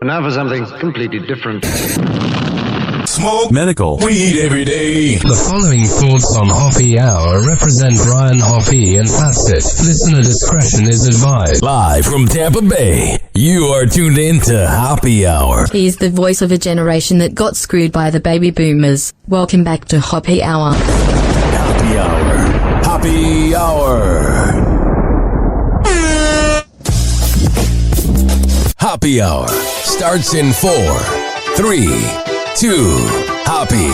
Now for something completely different. Smoke medical weed every day. The following thoughts on Hoppe Hour represent Ryan Hoppe and Facet. Listener discretion is advised. Live from Tampa Bay, you are tuned in to Hoppe Hour. He's the voice of a generation that got screwed by the baby boomers. Welcome back to Hoppe Hour. Hoppe Hour. Hoppe Hour. Hoppe Hour starts in 4, 3, 2, Hoppe.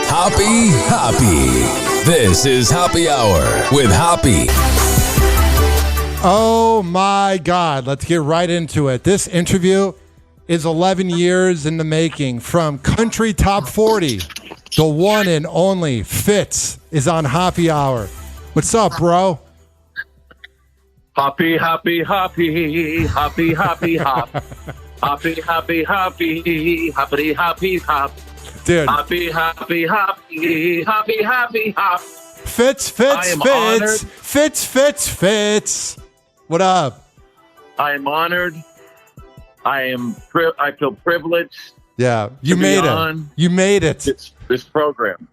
Hoppe, Hoppe. This is Hoppe Hour with Hoppe. Oh my God, let's get right into it. This interview is 11 years in the making. From Country Top 40, the one and only Fitz is on Hoppe Hour. What's up, bro? Hoppe, hoppe, hoppe, hoppe, hoppe, hop. Hoppe, hoppe, hoppe, hoppity, hoppy, hop. Dude. Hoppe, hoppe, hoppe, hoppe, hoppe, hop. Fitz. What up? I am honored. I feel privileged. Yeah, you made it. You made it. This program.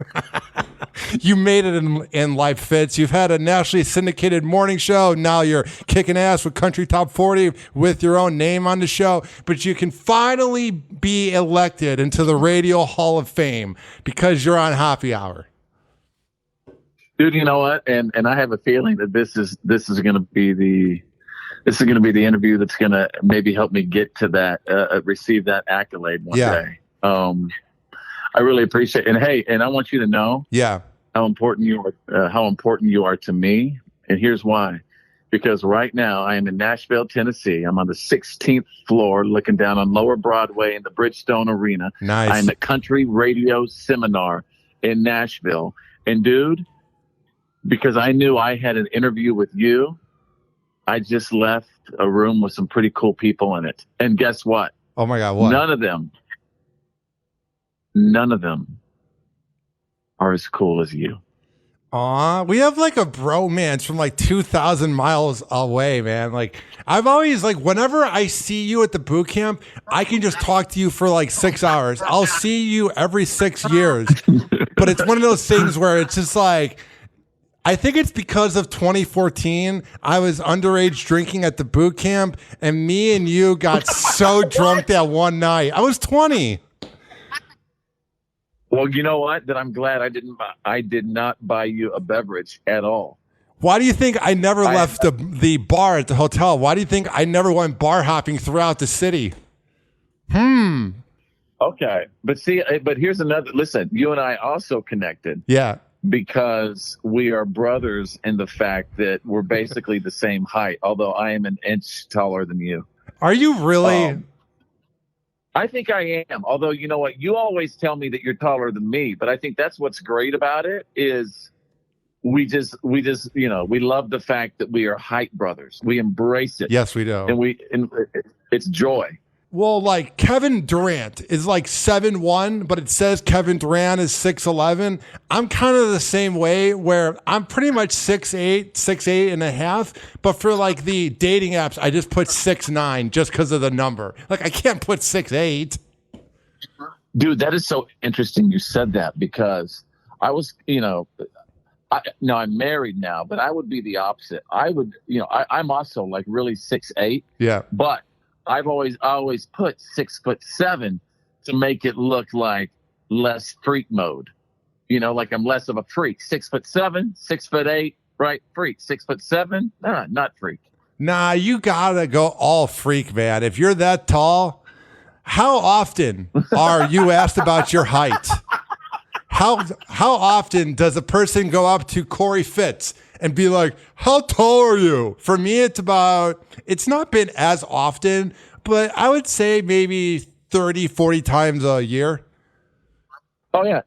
You made it in life, Fitz. You've had a nationally syndicated morning show. Now you're kicking ass with Country Top 40 with your own name on the show. But you can finally be elected into the Radio Hall of Fame because you're on Hoppe Hour. Dude, you know what? And I have a feeling that this is going to be the interview that's going to maybe help me get to that, receive that accolade one day. I really appreciate it. And hey, and I want you to know how important you are to me. And here's why. Because right now I am in Nashville, Tennessee. I'm on the 16th floor looking down on Lower Broadway in the Bridgestone Arena. Nice. I'm at Country Radio Seminar in Nashville. And dude, because I knew I had an interview with you, I just left a room with some pretty cool people in it. And guess what? Oh my God, what? None of them are as cool as you. Aw, we have like a bromance from like 2,000 miles away, man. Like, I've always, like, whenever I see you at the boot camp, I can just talk to you for like 6 hours. I'll see you every 6 years. But it's one of those things where it's just like, I think it's because of 2014. I was underage drinking at the boot camp, and me and you got so drunk that one night. I was 20. Well, you know what? That I'm glad I did not buy you a beverage at all. Why do you think I never left the bar at the hotel? Why do you think I never went bar hopping throughout the city? Okay. But here's another. Listen, you and I also connected. Yeah. Because we are brothers in the fact that we're basically the same height, although I am an inch taller than you. Are you really? I think I am. Although, you know what? You always tell me that you're taller than me, but I think that's what's great about it is we just, you know, we love the fact that we are height brothers. We embrace it. Yes, we do. And it's joy. Well, like Kevin Durant is like 7'1", but it says Kevin Durant is 6'11". I'm kind of the same way where I'm pretty much 6'8" and a half. But for like the dating apps, I just put 6'9" just because of the number. Like I can't put 6'8". Dude, that is so interesting you said that because I was, you know, I'm married now, but I would be the opposite. I would, you know, I'm also like really 6'8". Yeah. But I've always put 6'7" to make it look like less freak mode. You know, like I'm less of a freak. 6'7", 6'8", right? Freak. 6'7", not freak. Nah, you gotta go all freak, man. If you're that tall, how often are you asked about your height? How often does a person go up to Cory Fitz and be like, how tall are you? For me, it's not been as often, but I would say maybe 30, 40 times a year. Oh, yeah.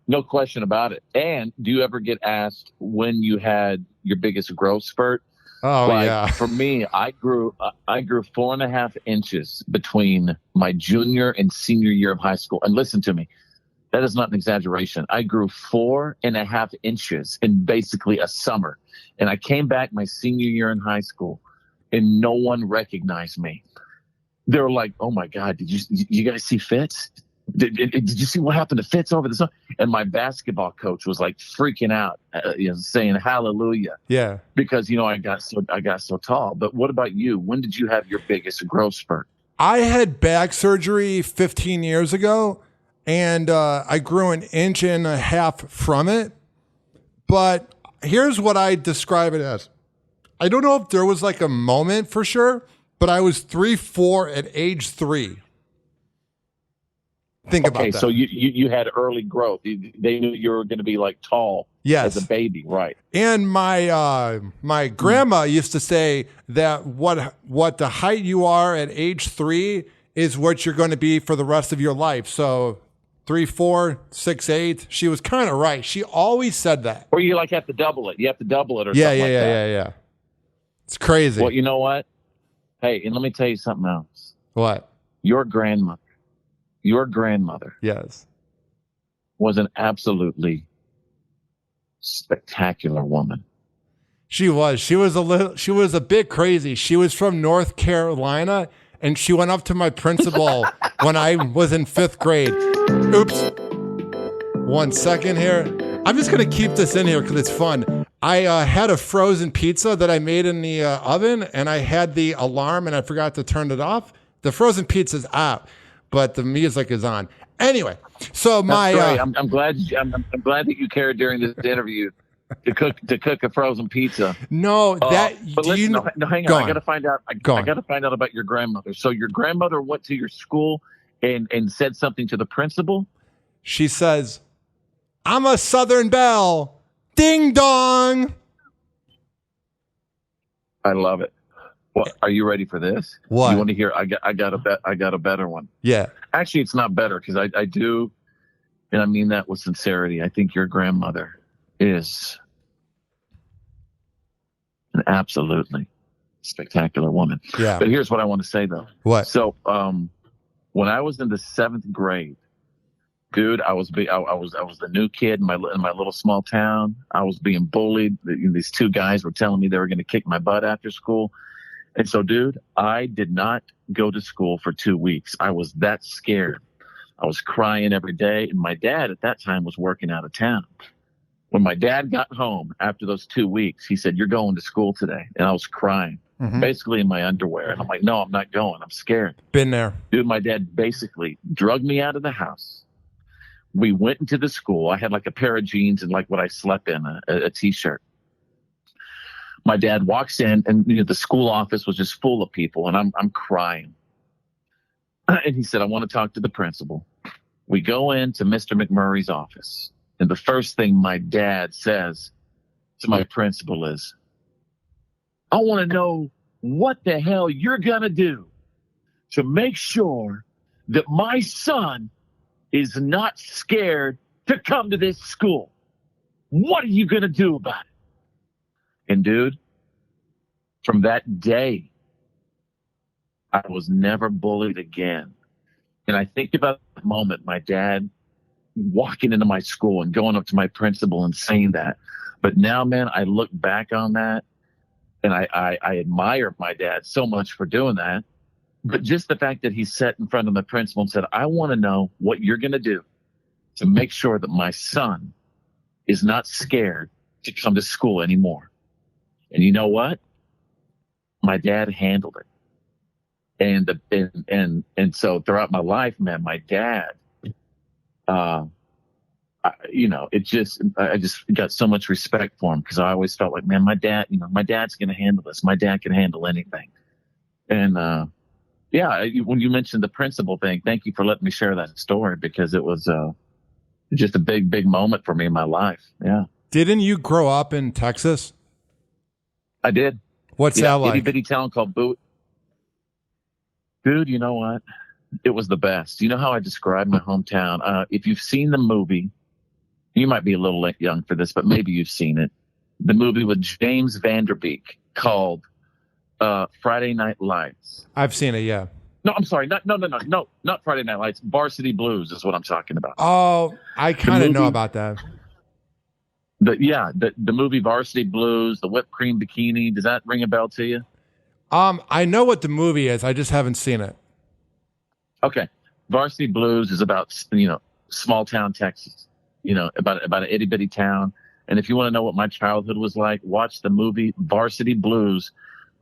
No question about it. And do you ever get asked when you had your biggest growth spurt? Oh, yeah. For me, I grew 4.5 inches between my junior and senior year of high school. And listen to me. That is not an exaggeration. I grew 4.5 inches in basically a summer. And I came back my senior year in high school and no one recognized me. They were like, "Oh my God, did you guys see Fitz? Did you see what happened to Fitz over the summer?" And my basketball coach was like freaking out, saying hallelujah. Yeah. Because, I got so tall. But what about you? When did you have your biggest growth spurt? I had back surgery 15 years ago, and I grew an inch and a half from it. But here's what I describe it as. I don't know if there was like a moment for sure, but I was 3'4" at age 3. Think about that. Okay, so you had early growth. They knew you were going to be like tall as a baby, right? And my grandma used to say that what the height you are at age 3 is what you're going to be for the rest of your life. So 3'4", 6'8". She was kind of right. She always said that. Or you have to double it. You have to double it or something like that. Yeah. It's crazy. Well, you know what? Hey, and let me tell you something else. What? Your grandmother, yes, was an absolutely spectacular woman. She was. She was a bit crazy. She was from North Carolina, and she went up to my principal when I was in 5th grade. Oops. 1 second here. I'm just going to keep this in here because it's fun. I had a frozen pizza that I made in the oven, and I had the alarm, and I forgot to turn it off. The frozen pizza's out, but the music is on. Anyway, so my I'm glad that you cared during this interview to cook a frozen pizza. No, that but listen, no, hang on. I got to find out. I got to find out about your grandmother. So your grandmother went to your school and said something to the principal. She says, "I'm a Southern Belle. Ding dong." I love it. Well, are you ready for this? What? You want to hear? I got a better one. Yeah. Actually, it's not better because I do, and I mean that with sincerity. I think your grandmother is an absolutely spectacular woman. Yeah. But here's what I want to say though. What? So, when I was in the 7th grade, dude, I was the new kid in my little small town. I was being bullied. These 2 guys were telling me they were going to kick my butt after school. And so, dude, I did not go to school for 2 weeks. I was that scared. I was crying every day. And my dad at that time was working out of town. When my dad got home after those 2 weeks, he said, "You're going to school today." And I was crying, basically in my underwear. And I'm like, "No, I'm not going. I'm scared." Been there. Dude, my dad basically drugged me out of the house. We went into the school. I had like a pair of jeans and like what I slept in, a t-shirt. My dad walks in and the school office was just full of people and I'm crying. And he said, "I want to talk to the principal." We go into Mr. McMurray's office. And the first thing my dad says to my principal is, "I want to know what the hell you're going to do to make sure that my son is not scared to come to this school. What are you going to do about it?" And dude, from that day, I was never bullied again. And I think about the moment my dad walking into my school and going up to my principal and saying that. But now, man, I look back on that and I admire my dad so much for doing that. But just the fact that he sat in front of the principal and said, "I want to know what you're going to do to make sure that my son is not scared to come to school anymore." And you know what? My dad handled it. And so throughout my life, man, my dad, I just got so much respect for him because I always felt like, man, my dad's going to handle this. My dad can handle anything. And, when you mentioned the principal thing, thank you for letting me share that story because it was just a big, big moment for me in my life. Yeah. Didn't you grow up in Texas? I did. What's that like? Itty bitty town called Bowie. Dude, you know what? It was the best. You know how I describe my hometown? If you've seen the movie, you might be a little young for this, but maybe you've seen it. The movie with James Vanderbeek called Friday Night Lights. I've seen it, yeah. No, I'm sorry. Not Friday Night Lights. Varsity Blues is what I'm talking about. Oh, I kind of know about that. The movie Varsity Blues, the whipped cream bikini. Does that ring a bell to you? I know what the movie is. I just haven't seen it. Okay. Varsity Blues is about, small town Texas, about an itty bitty town. And if you want to know what my childhood was like, watch the movie Varsity Blues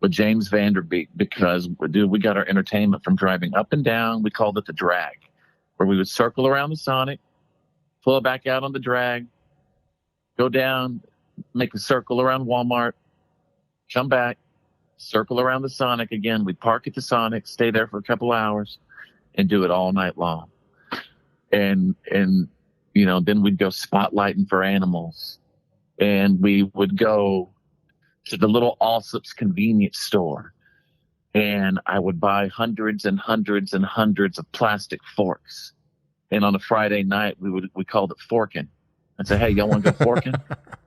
with James Vanderbeek, because, dude, we got our entertainment from driving up and down. We called it the drag, where we would circle around the Sonic, pull it back out on the drag, go down, make a circle around Walmart, come back, circle around the Sonic again. We'd park at the Sonic, stay there for a couple hours, and do it all night long. And then we'd go spotlighting for animals. And we would go to the little Allsup's convenience store. And I would buy hundreds and hundreds and hundreds of plastic forks. And on a Friday night, we called it forking. I'd say, hey, y'all want to go forking?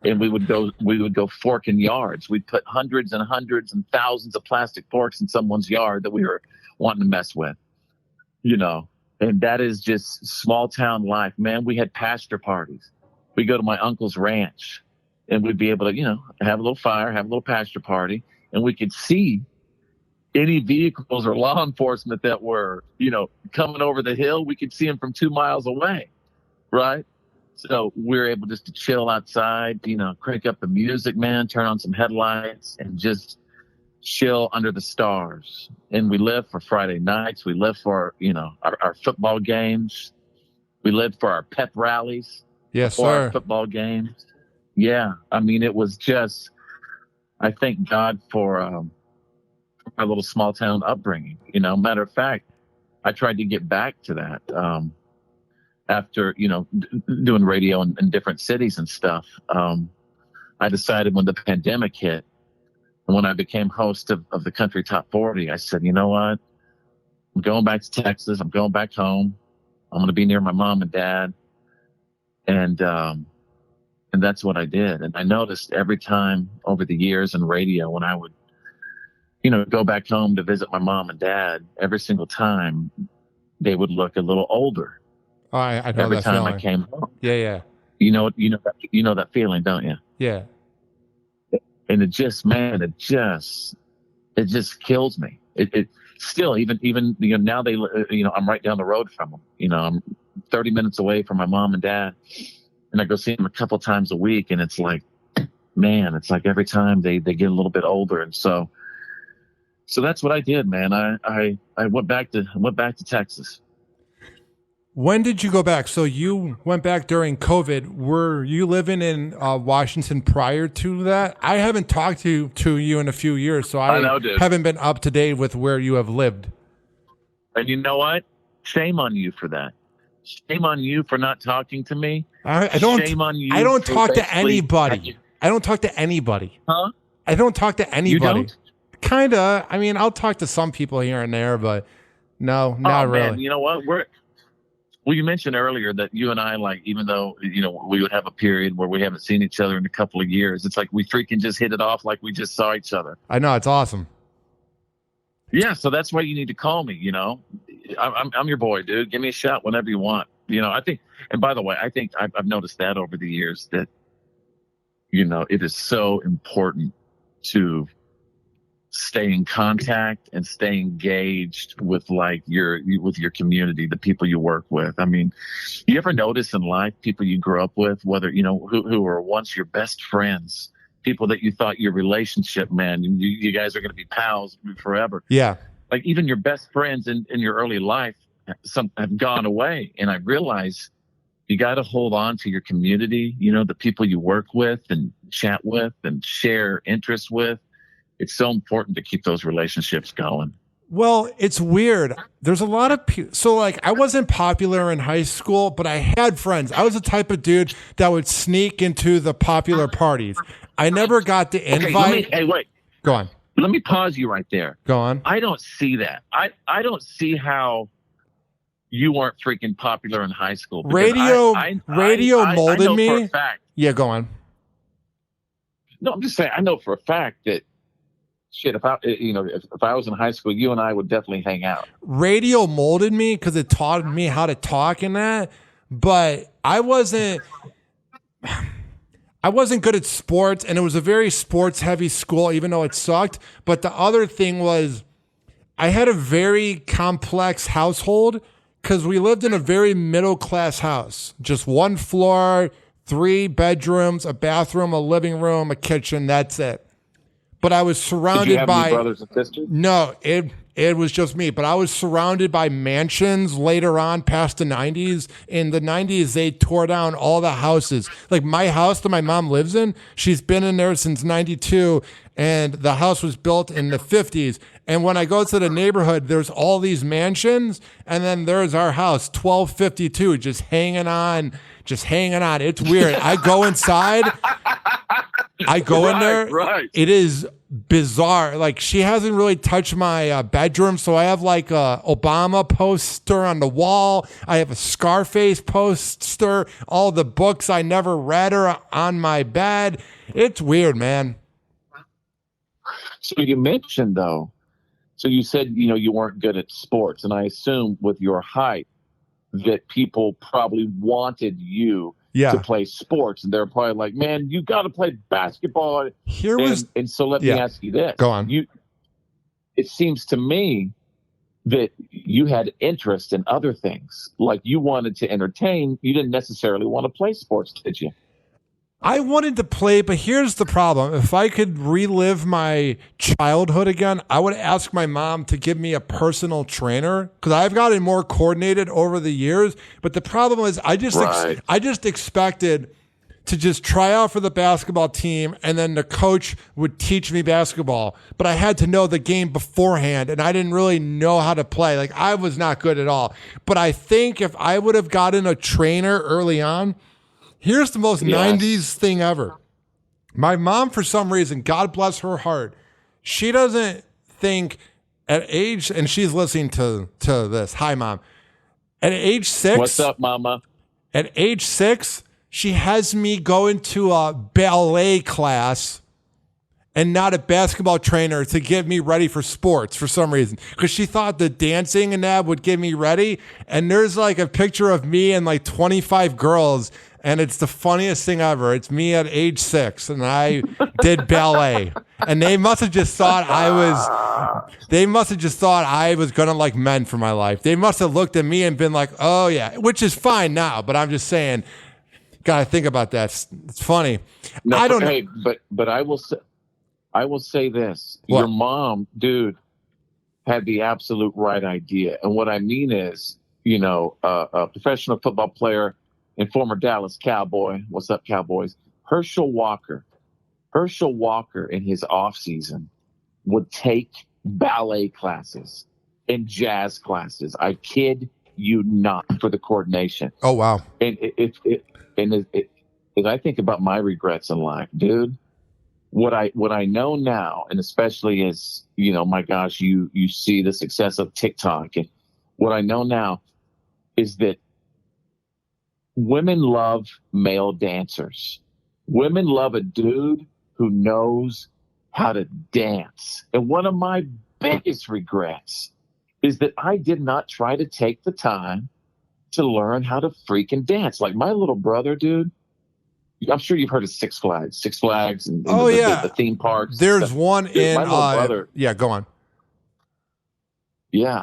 And we would go forking yards. We'd put hundreds and hundreds and thousands of plastic forks in someone's yard that we were wanting to mess with, and that is just small town life, man. We had pasture parties. We go to my uncle's ranch, and we'd be able to, have a little fire, have a little pasture party, and we could see any vehicles or law enforcement that were, coming over the hill. We could see them from 2 miles away, right? So we were able just to chill outside, crank up the music, man, turn on some headlights, and just chill under the stars. And we lived for Friday nights. We lived for, our football games. We lived for our pep rallies. Yes, for sir. Our football games. Yeah. I mean, it was just, I thank God for our little small town upbringing. Matter of fact, I tried to get back to that. After, doing radio in different cities and stuff, I decided when the pandemic hit, and when I became host of the Country Top 40, I said, you know what? I'm going back to Texas. I'm going back home. I'm going to be near my mom and dad. And that's what I did. And I noticed every time over the years in radio, when I would, go back home to visit my mom and dad, every single time they would look a little older. Oh, I know Every that time feeling. I came home. Yeah. You know that feeling, don't you? Yeah. And it just kills me. It still, even now I'm right down the road from them. I'm 30 minutes away from my mom and dad, and I go see them a couple times a week. And it's like, man, it's like every time they get a little bit older. And so that's what I did, man. I went back to Texas. When did you go back? So you went back during COVID. Were you living in Washington prior to that? I haven't talked to you in a few years, so I know, dude. haven't been up to date with where you have lived. And you know what? Shame on you for that. Shame on you for not talking to me. I don't. Shame on you. I don't talk to basically anybody. I don't talk to anybody. Huh? I don't talk to anybody. You don't? Kinda. I mean, I'll talk to some people here and there, but no, not really. Man, you know what? Well, you mentioned earlier that you and I, like, even though, we would have a period where we haven't seen each other in a couple of years, it's like we freaking just hit it off like we just saw each other. I know. It's awesome. Yeah, so that's why you need to call me, I'm your boy, dude. Give me a shot whenever you want. I think, and by the way, I think I've noticed that over the years that, it is so important to stay in contact and stay engaged with with your community, the people you work with. I mean, you ever notice in life people you grew up with, whether, who were once your best friends, people that you thought your relationship, man, you guys are going to be pals forever. Yeah. Like even your best friends in your early life, some have gone away. And I realize you got to hold on to your community, the people you work with and chat with and share interests with. It's so important to keep those relationships going. Well, it's weird. There's a lot of people. So, I wasn't popular in high school, but I had friends. I was the type of dude that would sneak into the popular parties. I never got the invite. Hey, wait. Go on. Let me pause you right there. Go on. I don't see that. I don't see how you weren't freaking popular in high school. Radio molded I know me. for a fact. Yeah, go on. No, I'm just saying. I know for a fact that shit. If I was in high school, you and I would definitely hang out. Radio molded me because it taught me how to talk and that. But I wasn't. I wasn't good at sports, and it was a very sports heavy school, even though it sucked. But the other thing was I had a very complex household because we lived in a very middle class house, just one floor, 3 bedrooms, a bathroom, a living room, a kitchen. That's it. But I was surrounded Did you have by any brothers and sisters? No, it was just me. But I was surrounded by mansions later on past the 90s. In the 90s, they tore down all the houses. Like my house that my mom lives in, she's been in there since 92, and the house was built in the 50s. And when I go to the neighborhood, there's all these mansions, and then there's our house, 1252, just hanging on. It's weird. I go inside. I go in there. Right. It is bizarre. Like she hasn't really touched my bedroom, so I have like a Obama poster on the wall. I have a Scarface poster. All the books I never read are on my bed. It's weird, man. So you mentioned though, so you said, you weren't good at sports, and I assume with your height that people probably wanted you to play sports, and they're probably like, man, you got to play basketball. And so let me ask you this. Go on. It seems to me that you had interest in other things. Like you wanted to entertain. You didn't necessarily want to play sports, did you? I wanted to play, but here's the problem. If I could relive my childhood again, I would ask my mom to give me a personal trainer because I've gotten more coordinated over the years. But the problem is I just expected to just try out for the basketball team, and then the coach would teach me basketball. But I had to know the game beforehand, and I didn't really know how to play. Like I was not good at all. But I think if I would have gotten a trainer early on, here's the most 90s thing ever. My mom, for some reason, God bless her heart, she doesn't think at age, and she's listening to this. Hi, Mom. At age 6. What's up, Mama? At age 6, she has me go into a ballet class and not a basketball trainer to get me ready for sports for some reason. Because she thought the dancing and that would get me ready. And there's like a picture of me and like 25 girls, and it's the funniest thing ever. It's me at age 6, and I did ballet. And they must have just thought I was gonna like men for my life. They must have looked at me and been like, oh yeah, which is fine now, but I'm just saying, gotta think about that. It's funny. No, I don't know. Hey, but I will say this. What? Your mom, dude, had the absolute right idea. And what I mean is, a professional football player and former Dallas Cowboy. What's up, Cowboys? Herschel Walker in his off season would take ballet classes and jazz classes. I kid you not, for the coordination. Oh, wow. And as I think about my regrets in life, dude, what I know now, and especially as, my gosh, you see the success of TikTok, and what I know now is that women love male dancers. Women love a dude who knows how to dance. And one of my biggest regrets is that I did not try to take the time to learn how to freaking dance. Like my little brother, dude, I'm sure you've heard of Six Flags and the theme parks. There's one in, my little brother. Yeah, go on. Yeah.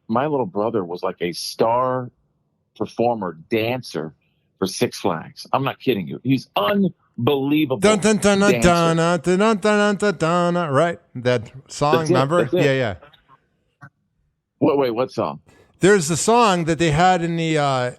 My little brother was like a star performer, dancer for Six Flags. I'm not kidding you. He's unbelievable. Dun, dun, dun, dun, dun, dun, dun, dun, dun, dun, dun, right? That song, remember? Yeah. Wait, what song? There's a song that they had in the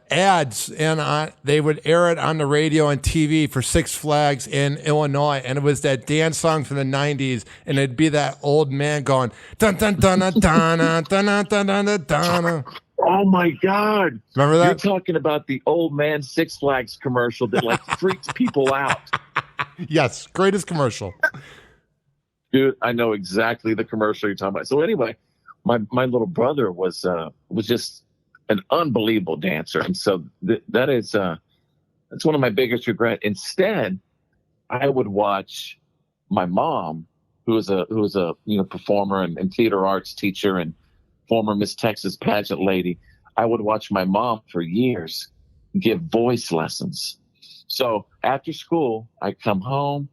ads, and they would air it on the radio and TV for Six Flags in Illinois, and it was that dance song from the 90s, and it'd be that old man going, dun, dun, dun, dun, dun, dun, dun, dun, dun, dun, dun. Oh, my God. Remember that? You're talking about the old man Six Flags commercial that, like, freaks people out. Yes, greatest commercial. Dude, I know exactly the commercial you're talking about. So anyway, my little brother was just an unbelievable dancer, and so that's one of my biggest regrets. Instead, I would watch my mom, who was a performer and theater arts teacher and former Miss Texas pageant lady. I would watch my mom for years give voice lessons. So after school, I'd come home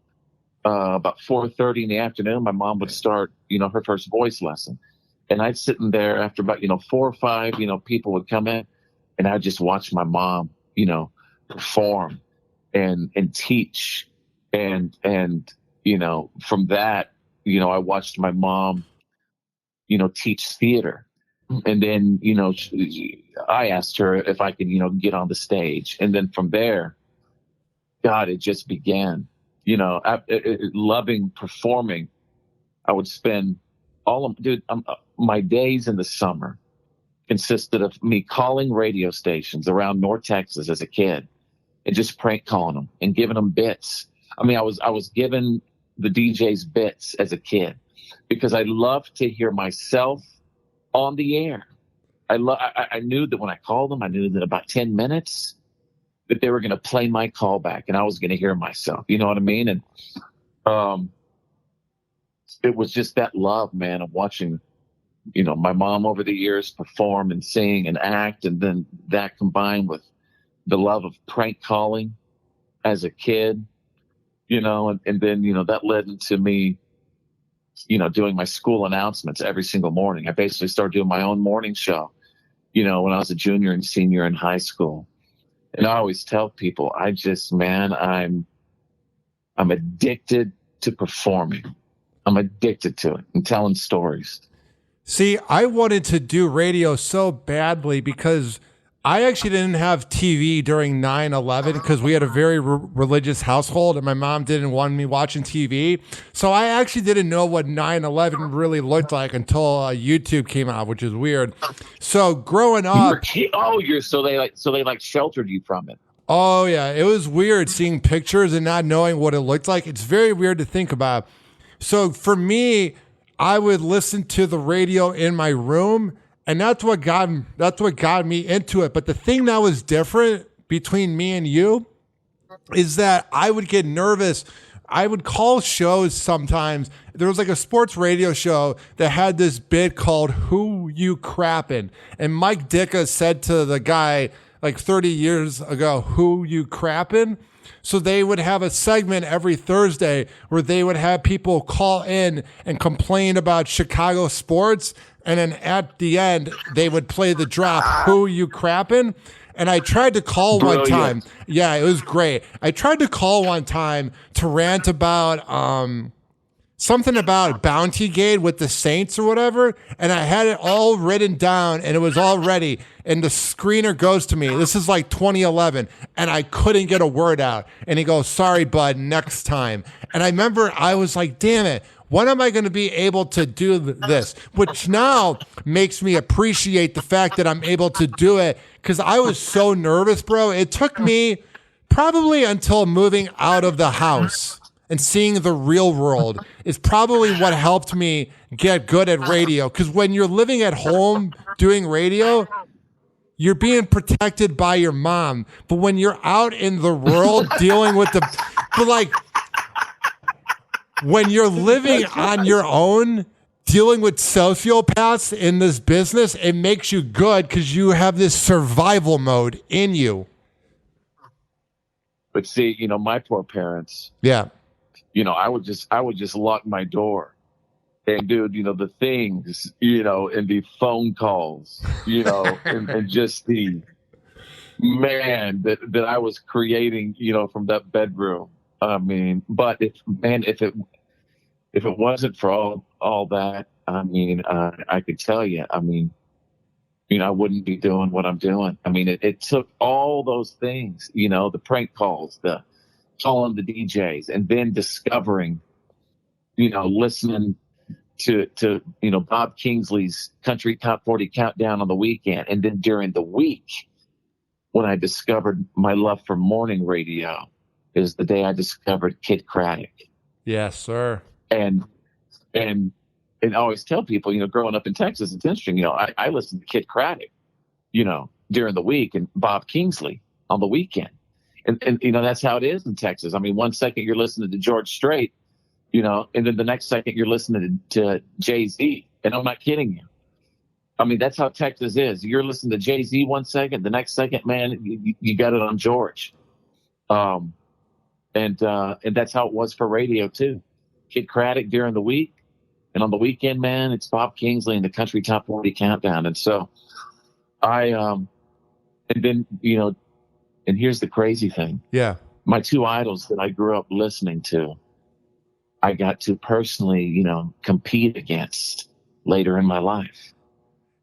about 4:30 in the afternoon. My mom would start, her first voice lesson. And I'd sit in there after about, 4 or 5, people would come in, and I'd just watch my mom, perform and teach. And, from that, I watched my mom, teach theater. And then, I asked her if I could, get on the stage. And then from there, God, it just began, loving performing. I would spend my days in the summer consisted of me calling radio stations around North Texas as a kid and just prank calling them and giving them bits. I mean, I was given the DJs bits as a kid because I loved to hear myself on the air. I knew that when I called them, I knew that about 10 minutes that they were going to play my call back and I was going to hear myself. You know what I mean? And it was just that love, man, of watching, my mom over the years perform and sing and act. And then that combined with the love of prank calling as a kid, and then, that led into me, doing my school announcements every single morning. I basically started doing my own morning show, when I was a junior and senior in high school. And I always tell people, I'm addicted to performing. I'm addicted to it and telling stories. See, I wanted to do radio so badly because I actually didn't have TV during 9/11 because we had a very religious household and my mom didn't want me watching TV. So I actually didn't know what 9/11 really looked like until YouTube came out, which is weird. So growing up, so they sheltered you from it. Oh yeah, it was weird seeing pictures and not knowing what it looked like. It's very weird to think about. So for me, I would listen to the radio in my room, and that's what got me into it. But the thing that was different between me and you is that I would get nervous. I would call shows sometimes. There was like a sports radio show that had this bit called "Who You Crappin'?" And Mike Ditka said to the guy like 30 years ago, "Who you crappin'?" So they would have a segment every Thursday where they would have people call in and complain about Chicago sports. And then at the end, they would play the drop, "Who you crappin'?" And I tried to call one time. Yeah, it was great. I tried to call one time to rant about something about Bountygate with the Saints or whatever. And I had it all written down and it was all ready. And the screener goes to me. This is like 2011. And I couldn't get a word out. And he goes, "Sorry, bud, next time." And I remember I was like, damn it. When am I going to be able to do this? Which now makes me appreciate the fact that I'm able to do it because I was so nervous, bro. It took me probably until moving out of the house and seeing the real world is probably what helped me get good at radio. Because when you're living at home doing radio, you're being protected by your mom. But when you're out in the world dealing with when you're living on your own, dealing with sociopaths in this business, it makes you good because you have this survival mode in you. But see, my poor parents. Yeah. I would just lock my door and dude, the things, and the phone calls, and just the man that I was creating, from that bedroom. I mean, but if it wasn't for all that, I mean, I could tell you, I mean, I wouldn't be doing what I'm doing. I mean, it took all those things, the prank calls, the calling the DJs, and then discovering, listening to Bob Kingsley's Country Top 40 Countdown on the weekend. And then during the week, when I discovered my love for morning radio, is the day I discovered Kid Craddock. Yes, sir. And I always tell people, growing up in Texas, it's interesting, I listened to Kid Craddock, during the week, and Bob Kingsley on the weekend. And that's how it is in Texas. I mean, one second you're listening to George Strait, and then the next second you're listening to Jay-Z. And I'm not kidding you. I mean, that's how Texas is. You're listening to Jay-Z one second, the next second, man, you got it on George. And that's how it was for radio too. Kid Craddock during the week, and on the weekend, man, it's Bob Kingsley and the Country Top 40 Countdown. And so and then, and here's the crazy thing. Yeah. My two idols that I grew up listening to, I got to personally, compete against later in my life.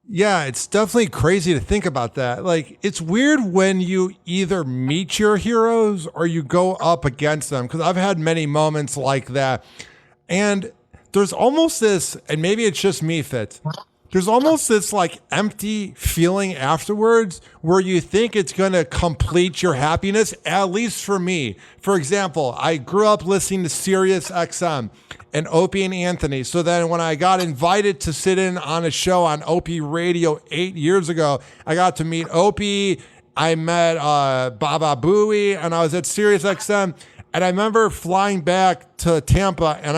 Yeah, it's definitely crazy to think about that. Like, it's weird when you either meet your heroes or you go up against them, because I've had many moments like that. And there's almost this, and maybe it's just me, Fitz, there's almost this like empty feeling afterwards where you think it's going to complete your happiness, at least for me. For example, I grew up listening to Sirius XM and Opie and Anthony. So then when I got invited to sit in on a show on Opie Radio 8 years ago, I got to meet Opie. I met Baba Booey, and I was at Sirius XM. And I remember flying back to Tampa, and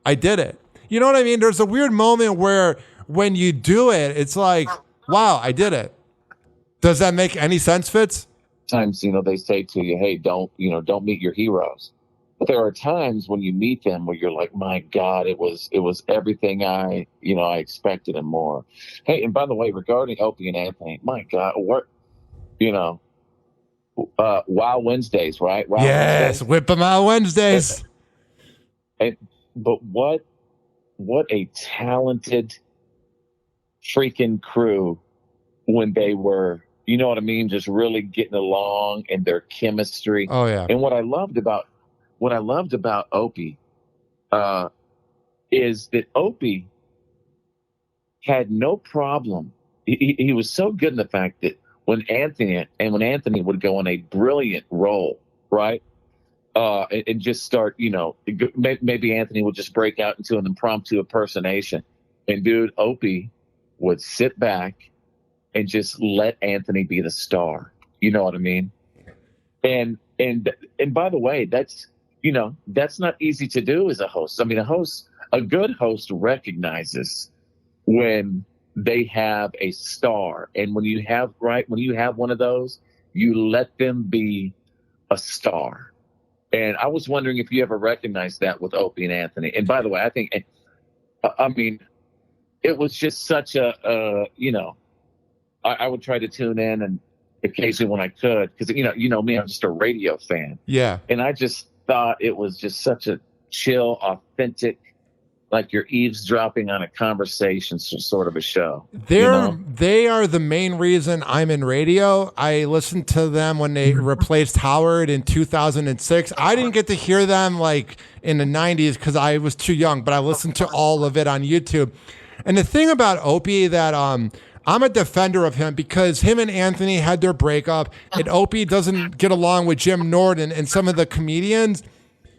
I did it. You know what I mean? There's a weird moment where when you do it, it's like, wow, I did it. Does that make any sense, Fitz? Times, they say to you, hey, don't meet your heroes. But there are times when you meet them where you're like, my God, it was everything I expected and more. Hey, and by the way, regarding Opie and Anthony, my God, Wild Wednesdays, right? Wild Wednesdays. Whip 'em out Wednesdays. But what a talented freaking crew when they were, you know what I mean, just really getting along and their chemistry. Oh yeah. And what I loved about Opie is that Opie had no problem. He was so good in the fact that when Anthony would go on a brilliant role, right? And just start, maybe Anthony would just break out into an impromptu impersonation. And dude, Opie would sit back and just let Anthony be the star. You know what I mean? And by the way, that's not easy to do as a host. I mean, a good host recognizes when they have a star. And when you have one of those, you let them be a star. And I was wondering if you ever recognized that with Opie and Anthony. And by the way, I mean, it was just such I would try to tune in and occasionally when I could, because, me, I'm just a radio fan. Yeah. And I just thought it was just such a chill, authentic, like you're eavesdropping on a conversation sort of a show. They are the main reason I'm in radio. I listened to them when they replaced Howard in 2006. I didn't get to hear them like in the 90s because I was too young, but I listened to all of it on YouTube. And the thing about Opie that I'm a defender of him because him and Anthony had their breakup, and Opie doesn't get along with Jim Norton and some of the comedians.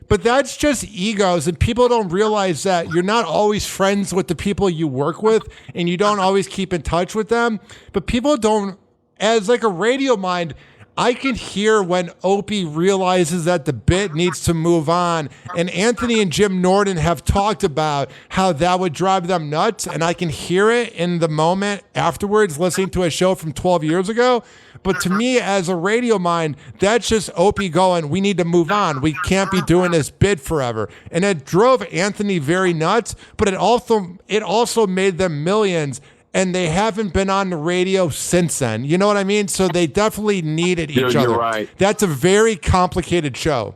But that's just egos, and people don't realize that you're not always friends with the people you work with, and you don't always keep in touch with them. But people don't, as like a radio mind, I can hear when Opie realizes that the bit needs to move on. And Anthony and Jim Norton have talked about how that would drive them nuts. And I can hear it in the moment afterwards, listening to a show from 12 years ago. But to me, as a radio mind, that's just Opie going, we need to move on. We can't be doing this bit forever. And it drove Anthony very nuts, but it also made them millions. And they haven't been on the radio since then. You know what I mean? So they definitely needed each other. You're right. That's a very complicated show.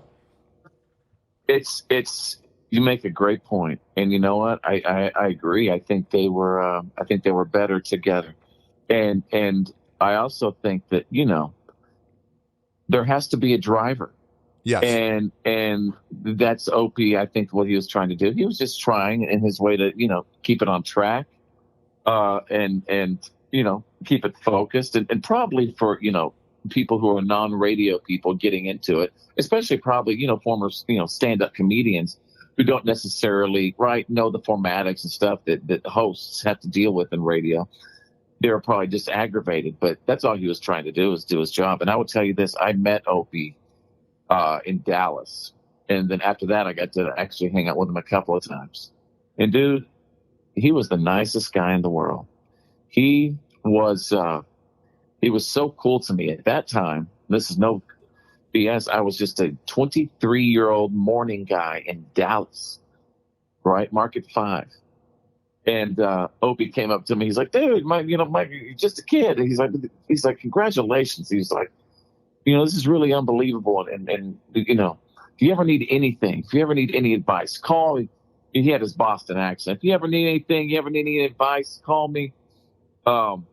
It's you make a great point. And you know what? I agree. I think they were better together. And I also think that, there has to be a driver. Yes. And that's Opie, I think, what he was trying to do. He was just trying in his way to, keep it on track. And keep it focused and probably for, people who are non-radio people getting into it, especially probably, former, stand-up comedians who don't necessarily know the formatics and stuff that hosts have to deal with in radio. They're probably just aggravated, but that's all he was trying to do is do his job. And I would tell you this, I met Opie, in Dallas. And then after that, I got to actually hang out with him a couple of times. And dude, he was the nicest guy in the world. He was so cool to me at that time. This is no Yes, I was just a 23-year-old morning guy in Dallas, right? Market 5. And Opie came up to me. He's like, dude, Mike, you're just a kid. And he's like, congratulations. He's like, this is really unbelievable. And if you ever need anything, if you ever need any advice, call me. He had his Boston accent. If you ever need anything, you ever need any advice, call me. And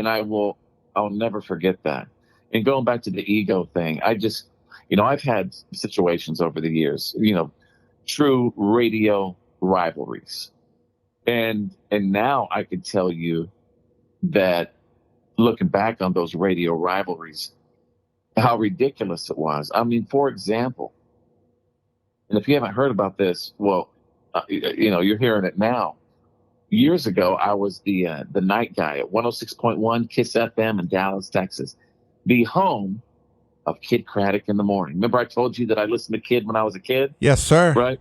I'll never forget that. And going back to the ego thing, I just, I've had situations over the years, true radio rivalries. And now I could tell you that looking back on those radio rivalries, how ridiculous it was. I mean, for example, and if you haven't heard about this, well, you're hearing it now. Years ago, I was the night guy at 106.1 Kiss FM in Dallas, Texas, the home of Kid Craddock in the morning. Remember I told you that I listened to Kid when I was a kid? Yes, sir. Right?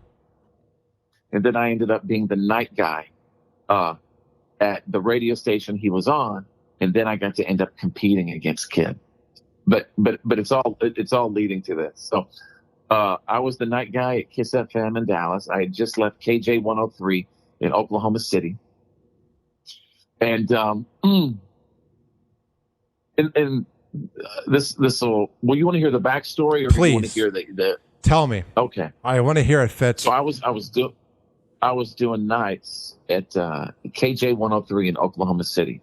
And then I ended up being the night guy at the radio station he was on, and then I got to end up competing against Kid. But it's all leading to this. So I was the night guy at Kiss FM in Dallas. I had just left KJ 103 in Oklahoma City, and this will. Well, you want to hear the backstory, or Please. you want to hear the? Tell me. Okay. I want to hear it, Fitz. So I was doing nights at KJ 103 in Oklahoma City,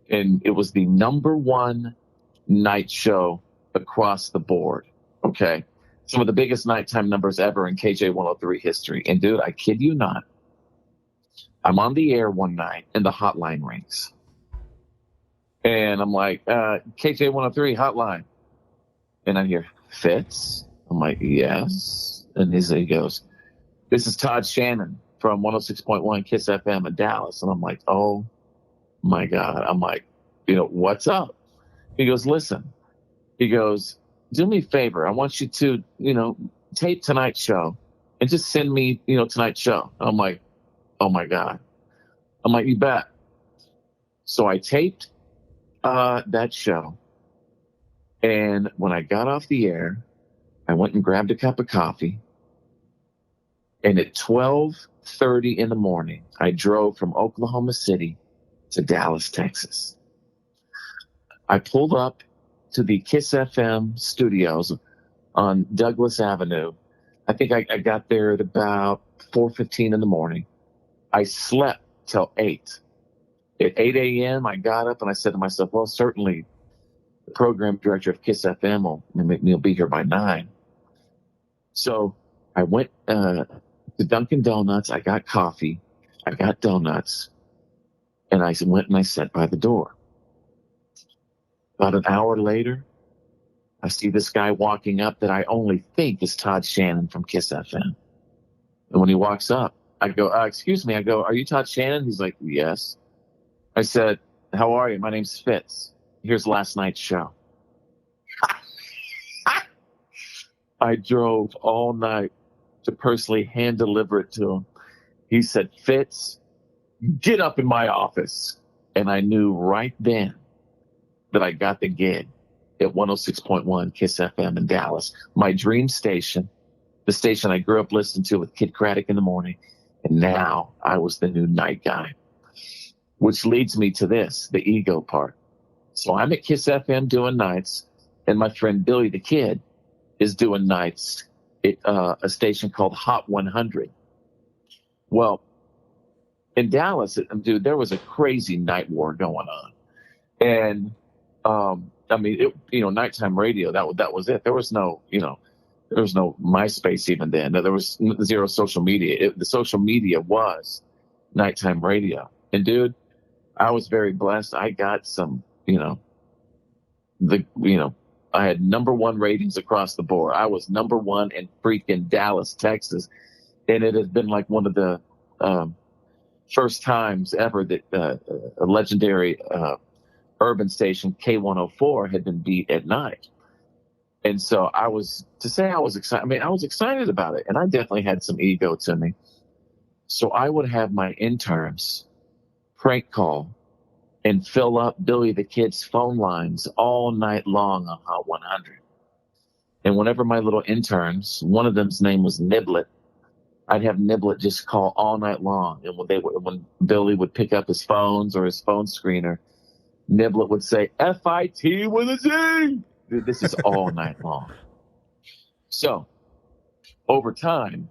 and it was the #1 night show across the board. Okay. Some of the biggest nighttime numbers ever in KJ 103 history. And dude, I kid you not, I'm on the air one night and the hotline rings. And I'm like, KJ 103 hotline. And I hear, Fitz? I'm like, yes. And he goes, this is Todd Shannon from 106.1 Kiss FM in Dallas. And I'm like, oh my God. I'm like, what's up? He goes, listen. He goes, do me a favor. I want you to, tape tonight's show and just send me, tonight's show. I'm like, oh my God. I'm like, you bet. So I taped that show. And when I got off the air, I went and grabbed a cup of coffee. And at 12:30 in the morning, I drove from Oklahoma City to Dallas, Texas. I pulled up to the Kiss FM studios on Douglas Avenue. I think I got there at about 4:15 in the morning. I slept till 8. At 8 a.m., I got up and I said to myself, well, certainly the program director of Kiss FM will be here by 9. So I went to Dunkin' Donuts. I got coffee. I got donuts. And I went and I sat by the door. About an hour later, I see this guy walking up that I only think is Todd Shannon from Kiss FM. And when he walks up, I go, excuse me. I go, are you Todd Shannon? He's like, yes. I said, how are you? My name's Fitz. Here's last night's show. I drove all night to personally hand deliver it to him. He said, Fitz, get up in my office. And I knew right then that I got the gig at 106.1 Kiss FM in Dallas, my dream station, the station I grew up listening to with Kid Craddock in the morning. And now I was the new night guy, which leads me to this, the ego part. So I'm at Kiss FM doing nights, and my friend Billy the Kid is doing nights at a station called Hot 100. Well, in Dallas, dude, there was a crazy night war going on. And, nighttime radio, that was it. There was no, there was no MySpace even then. There was zero social media. The social media was nighttime radio. And dude, I was very blessed. I got some, I had #1 ratings across the board. I was #1 in freaking Dallas, Texas. And it had been like one of the first times ever that a legendary urban station, K104, had been beat at night. And so I was excited. I mean, I was excited about it. And I definitely had some ego to me. So I would have my interns prank call and fill up Billy the Kid's phone lines all night long on Hot 100. And whenever my little interns, one of them's name was Niblet, I'd have Niblet just call all night long. And when Billy would pick up his phones or his phone screener, Niblet would say, FIT with a Z. Dude, this is all night long. So over time,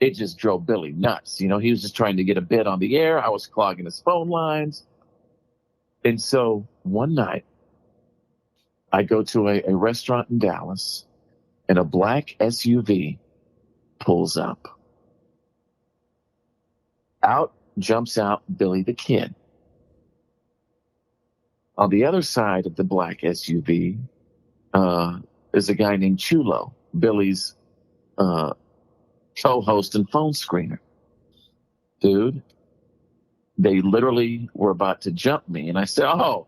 it just drove Billy nuts. He was just trying to get a bit on the air. I was clogging his phone lines. And so one night, I go to a restaurant in Dallas, and a black SUV pulls up. Out jumps out Billy the Kid. On the other side of the black SUV is a guy named Chulo, Billy's co-host and phone screener. Dude, they literally were about to jump me. And I said, oh,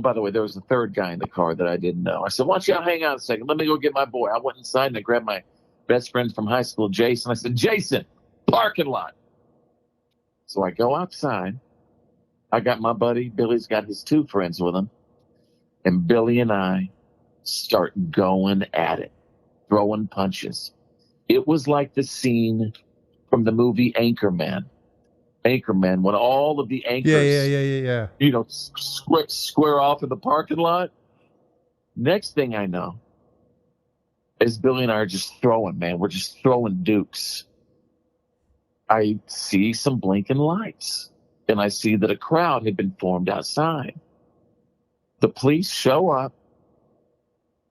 by the way, there was a third guy in the car that I didn't know. I said, why don't y'all hang out a second? Let me go get my boy. I went inside and I grabbed my best friend from high school, Jason. I said, Jason, parking lot. So I go outside. I got my buddy. Billy's got his two friends with him. And Billy and I start going at it, throwing punches. It was like the scene from the movie Anchorman, when all of the anchors, square off in the parking lot. Next thing I know is Billy and I are just throwing, man. We're just throwing dukes. I see some blinking lights, and I see that a crowd had been formed outside. The police show up.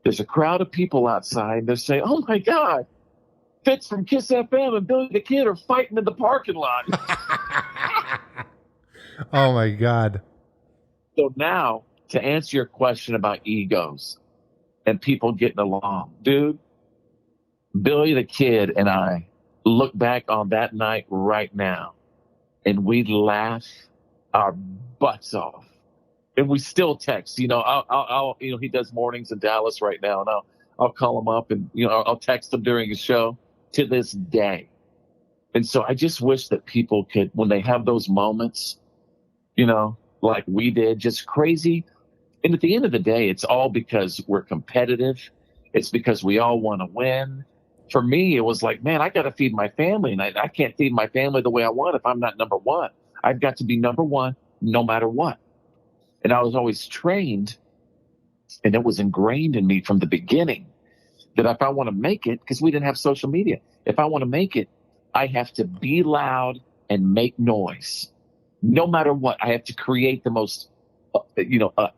There's a crowd of people outside. They're saying, oh, my God, Fitz from Kiss FM and Billy the Kid are fighting in the parking lot. Oh, my God. So now, to answer your question about egos and people getting along, dude, Billy the Kid and I look back on that night right now, and we laugh our butts off. And we still text. I'll he does mornings in Dallas right now, and I'll call him up and I'll text him during his show to this day. And so I just wish that people could, when they have those moments, like we did, just crazy. And at the end of the day, it's all because we're competitive. It's because we all want to win. For me, it was like, man, I got to feed my family, and I can't feed my family the way I want if I'm not number one. I've got to be number one no matter what. And I was always trained, and it was ingrained in me from the beginning, that if I want to make it, because we didn't have social media, if I want to make it, I have to be loud and make noise. No matter what, I have to create the most,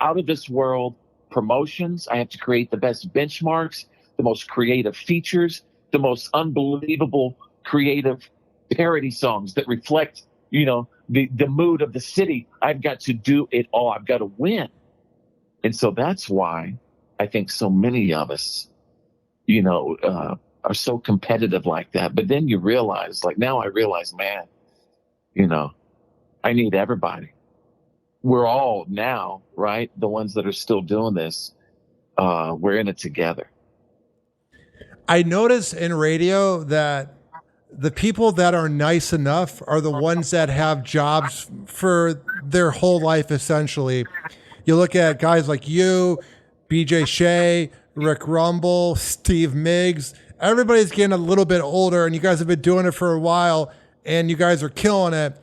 out of this world promotions. I have to create the best benchmarks, the most creative features, the most unbelievable creative parody songs that reflect, the mood of the city. I've got to do it all. I've got to win. And so that's why I think so many of us, are so competitive like that. But then you realize, now I realize, man, I need everybody. We're all now, right? The ones that are still doing this, we're in it together. I notice in radio that the people that are nice enough are the ones that have jobs for their whole life, essentially. You look at guys like you, BJ Shea, Rick Rumble, Steve Miggs. Everybody's getting a little bit older, and you guys have been doing it for a while, and you guys are killing it.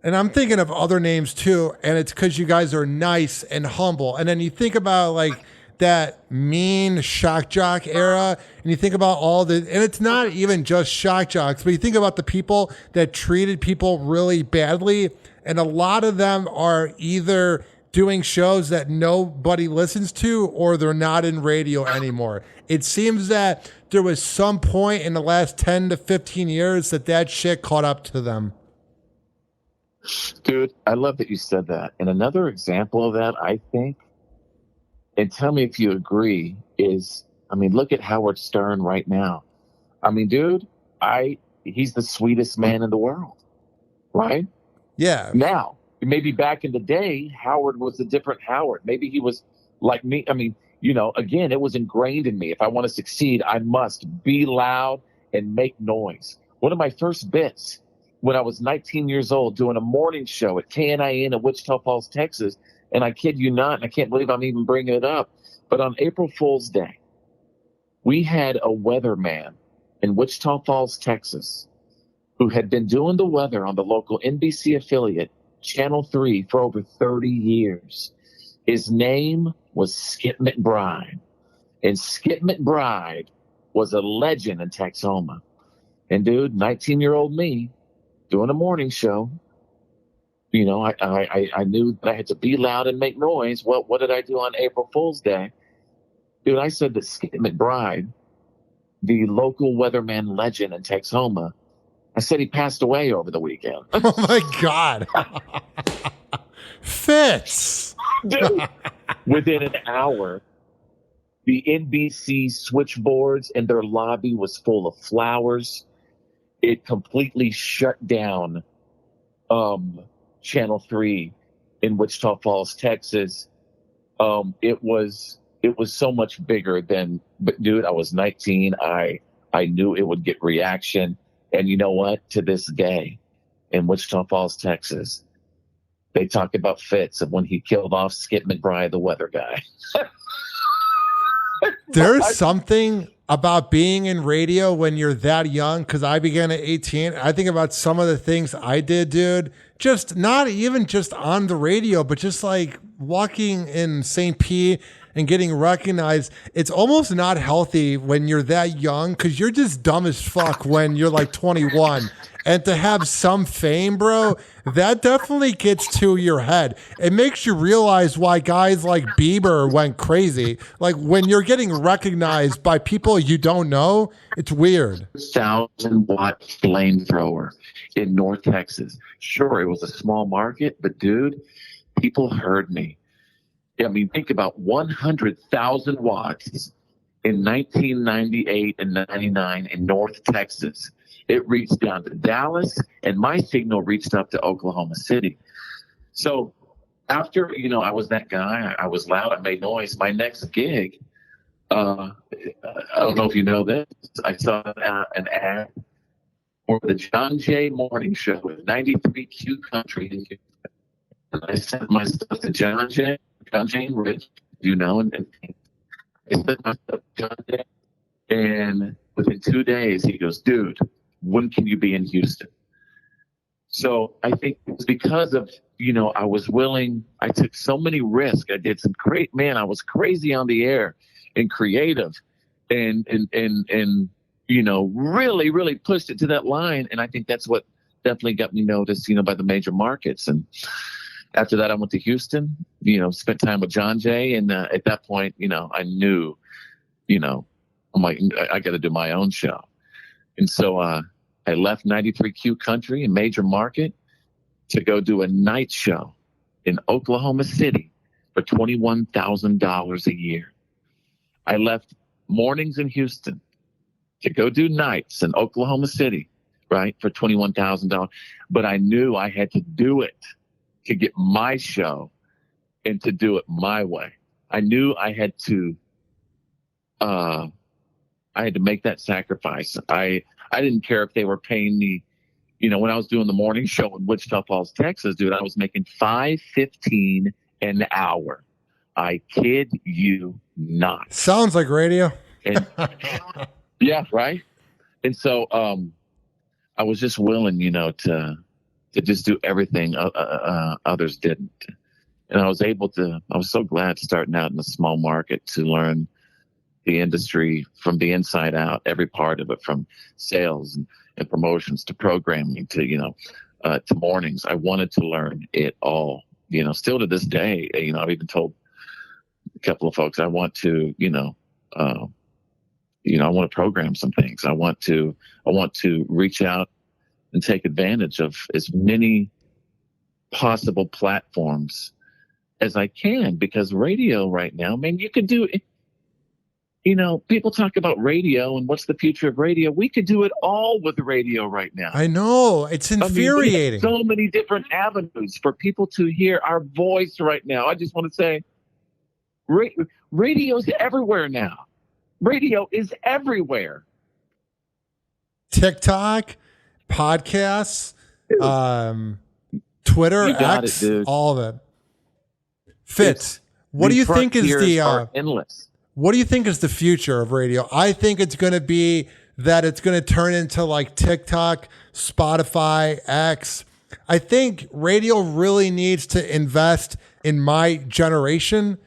And I'm thinking of other names too, and it's because you guys are nice and humble. And then you think about that mean shock jock era, and you think about and it's not even just shock jocks, but you think about the people that treated people really badly, and a lot of them are either doing shows that nobody listens to, or they're not in radio anymore. It seems that there was some point in the last 10 to 15 years that shit caught up to them. Dude, I love that you said that. And another example of that, I think, and tell me if you agree, is, look at Howard Stern right now. Dude, he's the sweetest man in the world, right? Yeah. Now, maybe back in the day, Howard was a different Howard. Maybe he was like me. Again, it was ingrained in me. If I want to succeed, I must be loud and make noise. One of my first bits, when I was 19 years old, doing a morning show at KNIN in Wichita Falls, Texas. And I kid you not, and I can't believe I'm even bringing it up, but on April Fool's Day, we had a weatherman in Wichita Falls, Texas, who had been doing the weather on the local NBC affiliate, Channel 3, for over 30 years. His name was Skip McBride. And Skip McBride was a legend in Texoma. And dude, 19-year-old me doing a morning show, you know, I knew that I had to be loud and make noise. Well, what did I do on April Fool's Day? Dude, I said that Skip McBride, the local weatherman legend in Texoma, I said he passed away over the weekend. Oh my God. Fitz. Dude, within an hour, the NBC switchboards and their lobby was full of flowers. It completely shut down Channel 3 in Wichita Falls, Texas. It was so much bigger than, but dude, I was 19. I knew it would get reaction. And you know what? To this day, in Wichita Falls, Texas, they talk about Fitz of when he killed off Skip McBride, the weather guy. There's something about being in radio when you're that young, because I began at 18. I think about some of the things I did, dude. Just not even just on the radio, but just like walking in St. Pete and getting recognized. It's almost not healthy when you're that young, because you're just dumb as fuck when you're like 21. And to have some fame, bro, that definitely gets to your head. It makes you realize why guys like Bieber went crazy. Like when you're getting recognized by people you don't know, it's weird. 1,000-watt flamethrower in North Texas. Sure, it was a small market, but dude, people heard me. I mean, think about 100,000 watts in 1998 and 99 in North Texas. It reached down to Dallas, and my signal reached up to Oklahoma City. So after, you know, I was that guy. I was loud. I made noise. My next gig, I don't know if you know this, I saw an ad for the John Jay Morning Show with 93Q Country. And I sent my stuff to John Jay and Rich, you know, and I sent my stuff to John Jay. And within 2 days, he goes, dude, when can you be in Houston? So I think it was because of, you know, I was willing. I took so many risks. I did some great, man, I was crazy on the air and creative and you know, really, really pushed it to that line. And I think that's what definitely got me noticed, you know, by the major markets. And after that, I went to Houston, you know, spent time with John Jay. And at that point, you know, I knew, you know, I'm like, I got to do my own show. And so I left 93Q Country, a major market, to go do a night show in Oklahoma City for $21,000 a year. I left mornings in Houston to go do nights in Oklahoma City, right, for $21,000. But I knew I had to do it to get my show and to do it my way. I knew I had to make that sacrifice. I didn't care if they were paying me, you know, when I was doing the morning show in Wichita Falls, Texas, dude, I was making $5.15 an hour. I kid you not. Sounds like radio. And, yeah, right. And so I was just willing, you know, to just do everything others didn't. And I was so glad starting out in a small market to learn the industry from the inside out, every part of it, from sales and promotions to programming to, you know, to mornings. I wanted to learn it all, you know, still to this day. You know, I've even told a couple of folks I want to, I want to program some things. I want to reach out and take advantage of as many possible platforms as I can, because radio right now, man, you could do it. You know, people talk about radio and what's the future of radio. We could do it all with radio right now. I know. It's infuriating. I mean, so many different avenues for people to hear our voice right now. I just want to say, radio's everywhere now. Radio is everywhere. TikTok, podcasts, Twitter, X, all of it. Fitz, what do you think is the are endless. what do you think is the future of radio? I think it's going to be that it's going to turn into like TikTok, Spotify, X. I think radio really needs to invest in my generation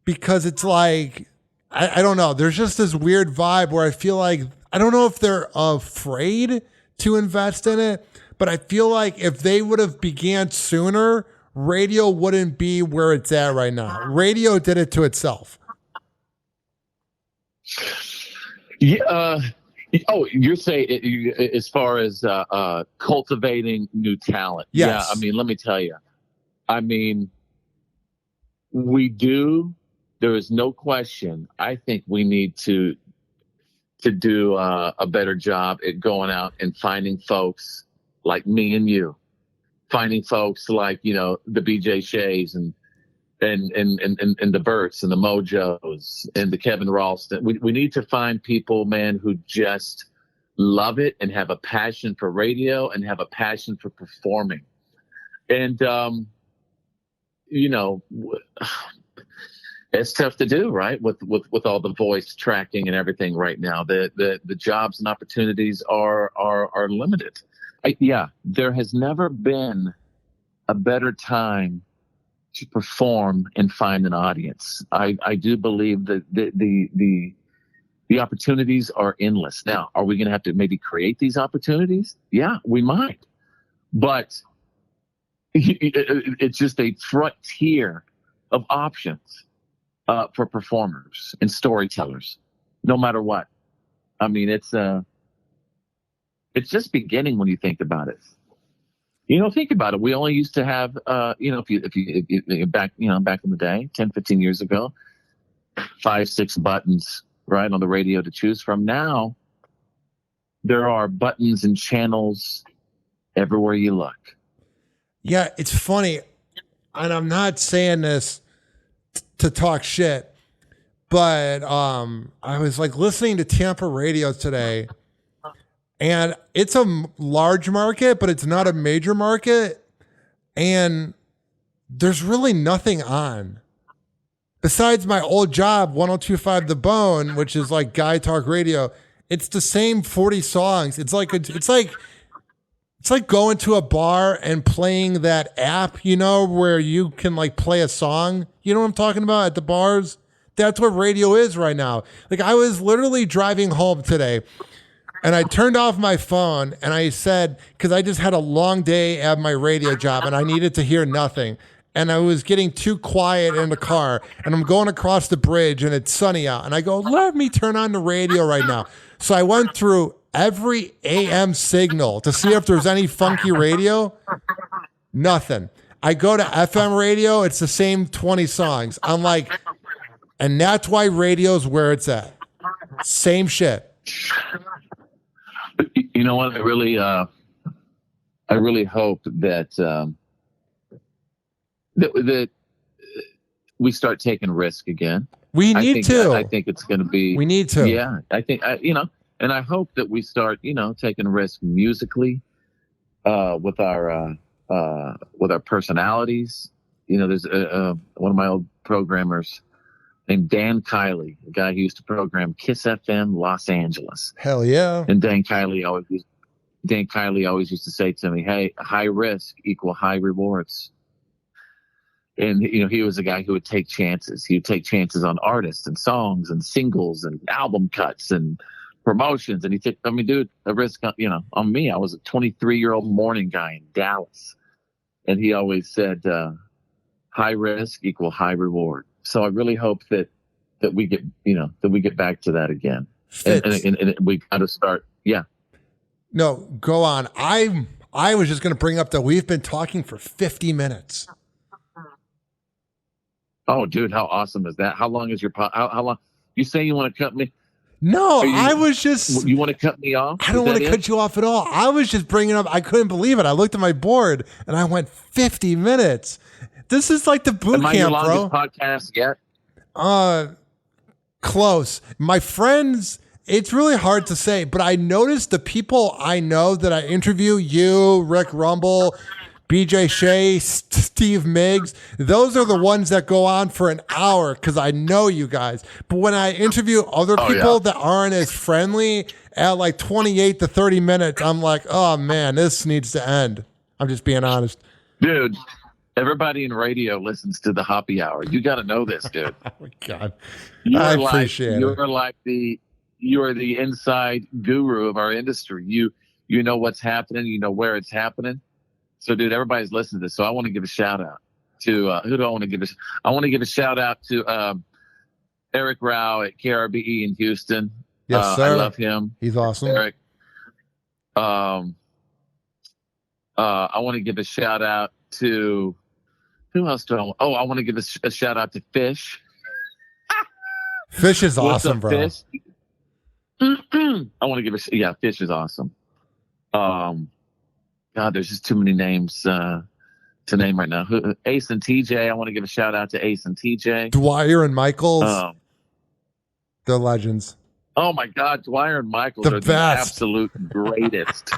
because it's like, I don't know. There's just this weird vibe where I feel like, I don't know if they're afraid to invest in it, but I feel like if they would have began sooner, radio wouldn't be where it's at right now. Radio did it to itself. Yeah. You're saying as far as cultivating new talent. Yes. Yeah. I mean, let me tell you. I mean, we do. There is no question. I think we need to do a better job at going out and finding folks like me and you, finding folks like, you know, the BJ Shays and the Berts and the Mojos and the Kevin Ralston. We need to find people, man, who just love it and have a passion for radio and have a passion for performing. And, you know, it's tough to do, right? With all the voice tracking and everything right now, the jobs and opportunities are limited. There has never been a better time to perform and find an audience. I do believe that the opportunities are endless. Now, are we going to have to maybe create these opportunities? Yeah, we might, but it's just a frontier of options for performers and storytellers, no matter what. I mean, it's just beginning when you think about it. You know, think about it. We only used to have, you know, if you back in the day, 10, 15 years ago, 5, 6 buttons, right, on the radio to choose from. Now, there are buttons and channels everywhere you look. Yeah, it's funny. And I'm not saying this to talk shit, but I was like listening to Tampa radio today. And it's a large market, but it's not a major market. And there's really nothing on. Besides my old job, 102.5 The Bone, which is like guy talk radio, it's the same 40 songs. It's like going to a bar and playing that app, you know, where you can like play a song. You know what I'm talking about at the bars? That's what radio is right now. Like I was literally driving home today. And I turned off my phone and I said, because I just had a long day at my radio job and I needed to hear nothing. And I was getting too quiet in the car and I'm going across the bridge and it's sunny out. And I go, let me turn on the radio right now. So I went through every AM signal to see if there's any funky radio. Nothing. I go to FM radio. It's the same 20 songs. I'm like, and that's why radio's where it's at. Same shit. You know what? I really hope that that we start taking risk again. We need to. I think it's going to be. We need to. Yeah, I think you know, and I hope that we start, you know, taking risk musically with our personalities. You know, there's one of my old programmers named Dan Kiley, a guy who used to program Kiss FM Los Angeles. Hell yeah. And Dan Kiley always used to say to me, hey, high risk equal high rewards. And, you know, he was a guy who would take chances. He would take chances on artists and songs and singles and album cuts and promotions. And he took, I mean, dude, a risk, you know, on me. I was a 23-year-old morning guy in Dallas. And he always said, high risk equal high reward. So I really hope that we get, you know, that we get back to that again. And we got to start. Yeah. No, go on. I was just going to bring up that we've been talking for 50 minutes. Oh, dude, how awesome is that? How long is your how long? You say you want to cut me? No, I was just. You want to cut me off? I don't want to cut you off at all. I was just bringing up. I couldn't believe it. I looked at my board and I went 50 minutes. This is like the boot Am I camp, your longest bro. podcast yet? Close. My friends, it's really hard to say, but I noticed the people I know that I interview, you, Rick Rumble, BJ Shea, Steve Miggs. Those are the ones that go on for an hour because I know you guys. But when I interview other people that aren't as friendly at like 28 to 30 minutes, I'm like, oh man, this needs to end. I'm just being honest. Dude, everybody in radio listens to the Hoppe Hour. You got to know this, dude. Oh my God. I appreciate it. You are the inside guru of our industry. You know what's happening. You know where it's happening. So, dude, everybody's listening to this. So I want to give a shout out to who do I want to give I want to give a shout out to Eric Rao at KRBE in Houston. Yes, sir. I love him. He's awesome. Eric. I want to give a shout out to who else do I want? Oh, I want to give a shout out to Fish. Fish is What's awesome, up, bro. Fish? I want to give Fish is awesome. God, there's just too many names to name right now. Ace and TJ. I want to give a shout out to Ace and TJ. Dwyer and Michaels. They're legends. Oh my God, Dwyer and Michaels are best. the absolute greatest.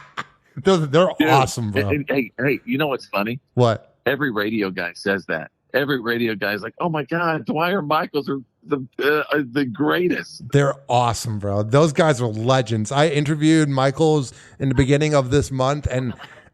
They're Dude, awesome, bro. Hey, you know what's funny? What? Every radio guy says that. Every radio guy is like, "Oh my God, Dwyer and Michaels are the greatest." They're awesome, bro. Those guys are legends. I interviewed Michaels in the beginning of this month, and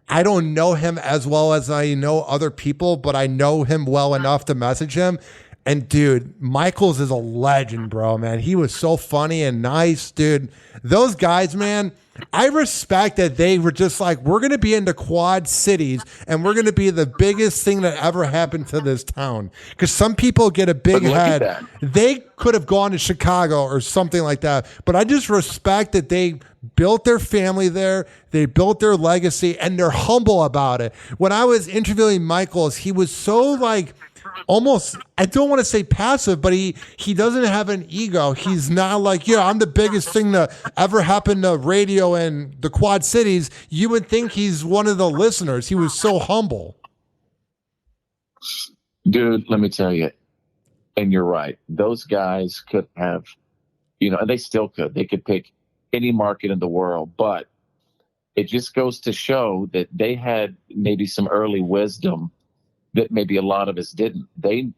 I don't know him as well as I know other people, but I know him well enough to message him. And dude, Michaels is a legend, bro, man. He was so funny and nice, dude. Those guys, man, I respect that they were just like, we're going to be in the Quad Cities and we're going to be the biggest thing that ever happened to this town. Because some people get a big head. They could have gone to Chicago or something like that. But I just respect that they built their family there. They built their legacy and they're humble about it. When I was interviewing Michaels, he was so like, almost, I don't want to say passive, but he doesn't have an ego. He's not like, yeah, I'm the biggest thing to ever happen to radio in the Quad Cities. You would think he's one of the listeners. He was so humble. Dude, let me tell you, and you're right. Those guys could have, and they still could. They could pick any market in the world, but it just goes to show that they had maybe some early wisdom that maybe a lot of us didn't. They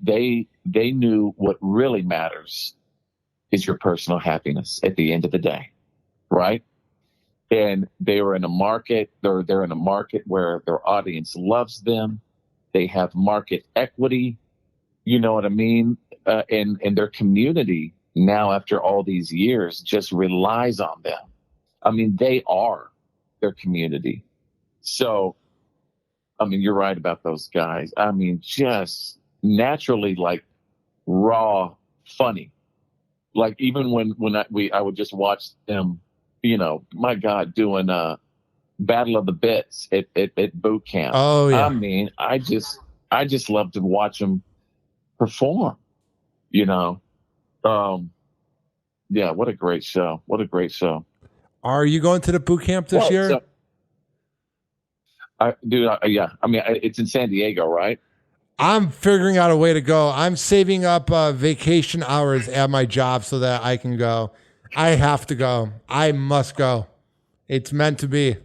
knew what really matters is your personal happiness at the end of the day, right? And they were in a market, they're in a market where their audience loves them. They have market equity, you know what I mean? And their community now, after all these years, just relies on them. I mean, they are their community. So, I mean, you're right about those guys. I mean, just naturally, like, raw, funny. Like, even when I would just watch them, my God, doing Battle of the Bits at boot camp. Oh yeah. I mean, I just love to watch them perform. Yeah, what a great show! What a great show! Are you going to the boot camp this year? So, yeah. I mean, it's in San Diego, right? I'm figuring out a way to go. I'm saving up vacation hours at my job so that I can go. I have to go. I must go. It's meant to be.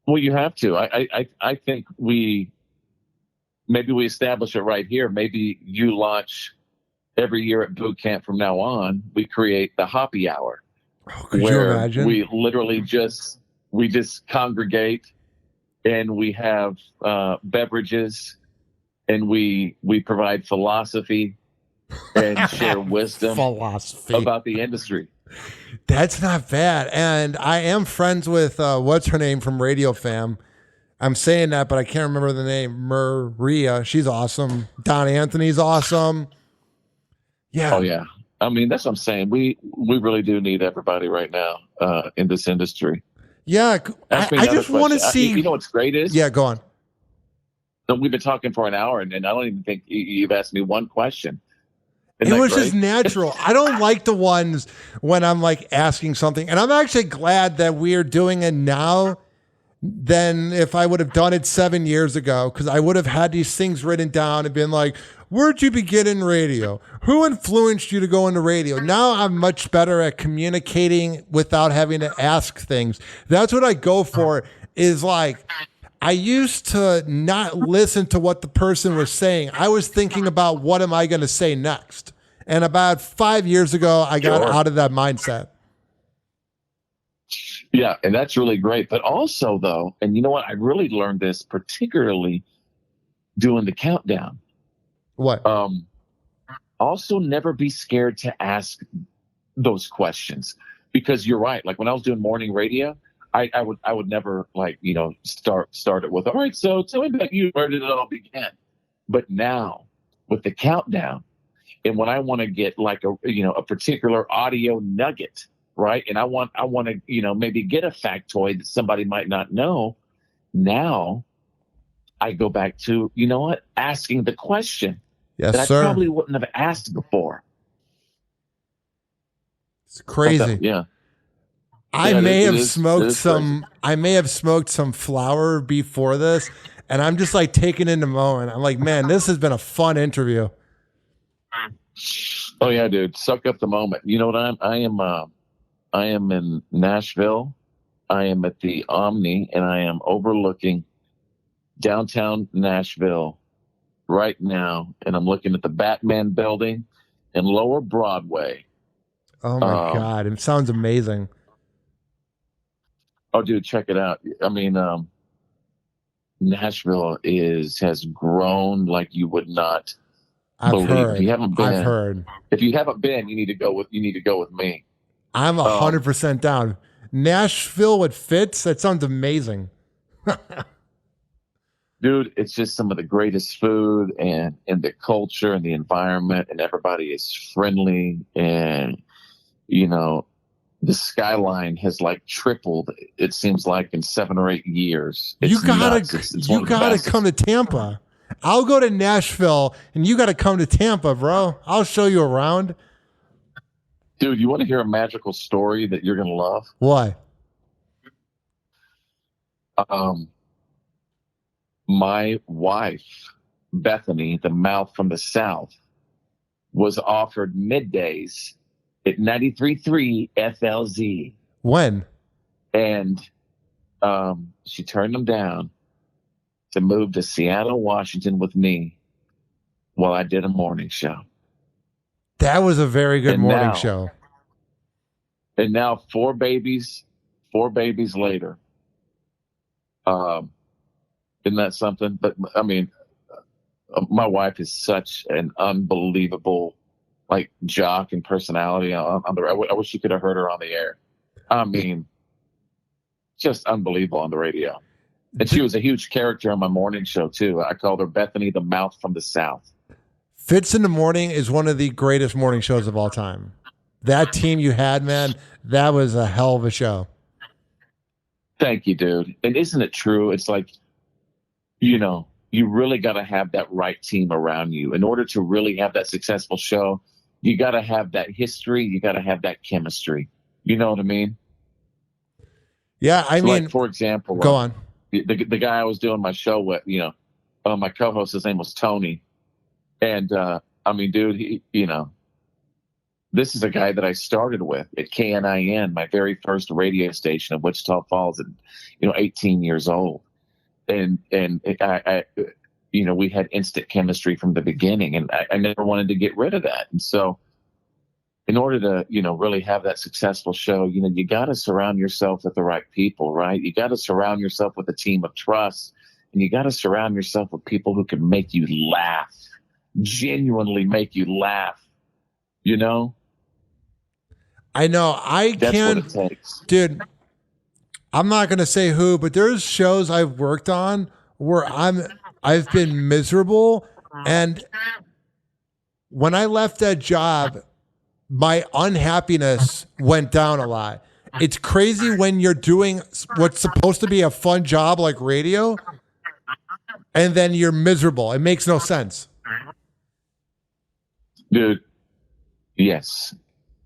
Well, you have to. I think maybe we establish it right here. Maybe you launch every year at boot camp from now on. We create the Hoppe Hour. Oh, could you imagine? We literally just congregate and we have beverages and we provide philosophy and share wisdom about the industry. That's not bad. And I am friends with what's her name from Radio Fam. I'm saying that, but I can't remember the name. Maria. She's awesome. Don Anthony's awesome. Yeah. Oh yeah. I mean, that's what I'm saying. We really do need everybody right now in this industry. Yeah, I just want to see. You know what's great is? Yeah, go on. So we've been talking for an hour, and I don't even think you've asked me one question. It was just natural. I don't like the ones when I'm like asking something, and I'm actually glad that we're doing it now than if I would have done it 7 years ago, because I would have had these things written down and been like, where'd you begin in radio? Who influenced you to go into radio? Now I'm much better at communicating without having to ask things. That's what I go for, is like, I used to not listen to what the person was saying. I was thinking about what am I going to say next. And about 5 years ago, I got out of that mindset. Yeah, and that's really great. But also, though, and you know what? I really learned this particularly doing the countdown. What? Also, never be scared to ask those questions, because you're right. Like when I was doing morning radio, I would never start it with, all right, so tell me about you. Where did it all begin? But now with the countdown, and when I want to get like a particular audio nugget, right? And I want to, maybe get a factoid that somebody might not know. Now I go back to, asking the question that sir. I probably wouldn't have asked before. It's crazy. Yeah. I may have smoked some flower before this, and I'm just like taking in the moment. I'm like, man, this has been a fun interview. Oh yeah, dude. Suck up the moment. You know what I am in Nashville. I am at the Omni, and I am overlooking downtown Nashville right now, and I'm looking at the Batman building and Lower Broadway. Oh my God. It sounds amazing. Oh, dude, check it out. I mean, Nashville has grown like you would not believe. If you haven't been, If you haven't been, you need to go with me. I'm 100% down. Nashville with Fitz. That sounds amazing. Dude, it's just some of the greatest food and the culture and the environment, and everybody is friendly, and the skyline has like tripled, it seems like, in 7 or 8 years. You gotta come to Tampa. I'll go to Nashville and you gotta come to Tampa, bro. I'll show you around. Dude, you want to hear a magical story that you're gonna love? Why? My wife, Bethany, the mouth from the South, was offered middays at 93.3 FLZ. When? And she turned them down to move to Seattle, Washington with me while I did a morning show. That was a very good morning show. And now 4 babies later. Isn't that something? But I mean, my wife is such an unbelievable jock and personality. I wish you could have heard her on the air. I mean, just unbelievable on the radio. And she was a huge character on my morning show too. I called her Bethany, the mouth from the South. Fitz in the Morning is one of the greatest morning shows of all time. That team you had, man, that was a hell of a show. Thank you, dude. And isn't it true? It's like, you really got to have that right team around you. In order to really have that successful show, you got to have that history. You got to have that chemistry. You know what I mean? Yeah, I mean, for example, go on. The guy I was doing my show with, my co-host, his name was Tony. And, I mean, dude, this is a guy that I started with at KNIN, my very first radio station in Wichita Falls at, 18 years old. And I we had instant chemistry from the beginning, and I never wanted to get rid of that. And so in order to, really have that successful show, you got to surround yourself with the right people, right? You got to surround yourself with a team of trust, and you got to surround yourself with people who can make you laugh, genuinely make you laugh, I know. That's what it takes. Dude, I'm not going to say who, but there's shows I've worked on where I've been miserable. And when I left that job, my unhappiness went down a lot. It's crazy when you're doing what's supposed to be a fun job like radio, and then you're miserable. It makes no sense. Dude, yes.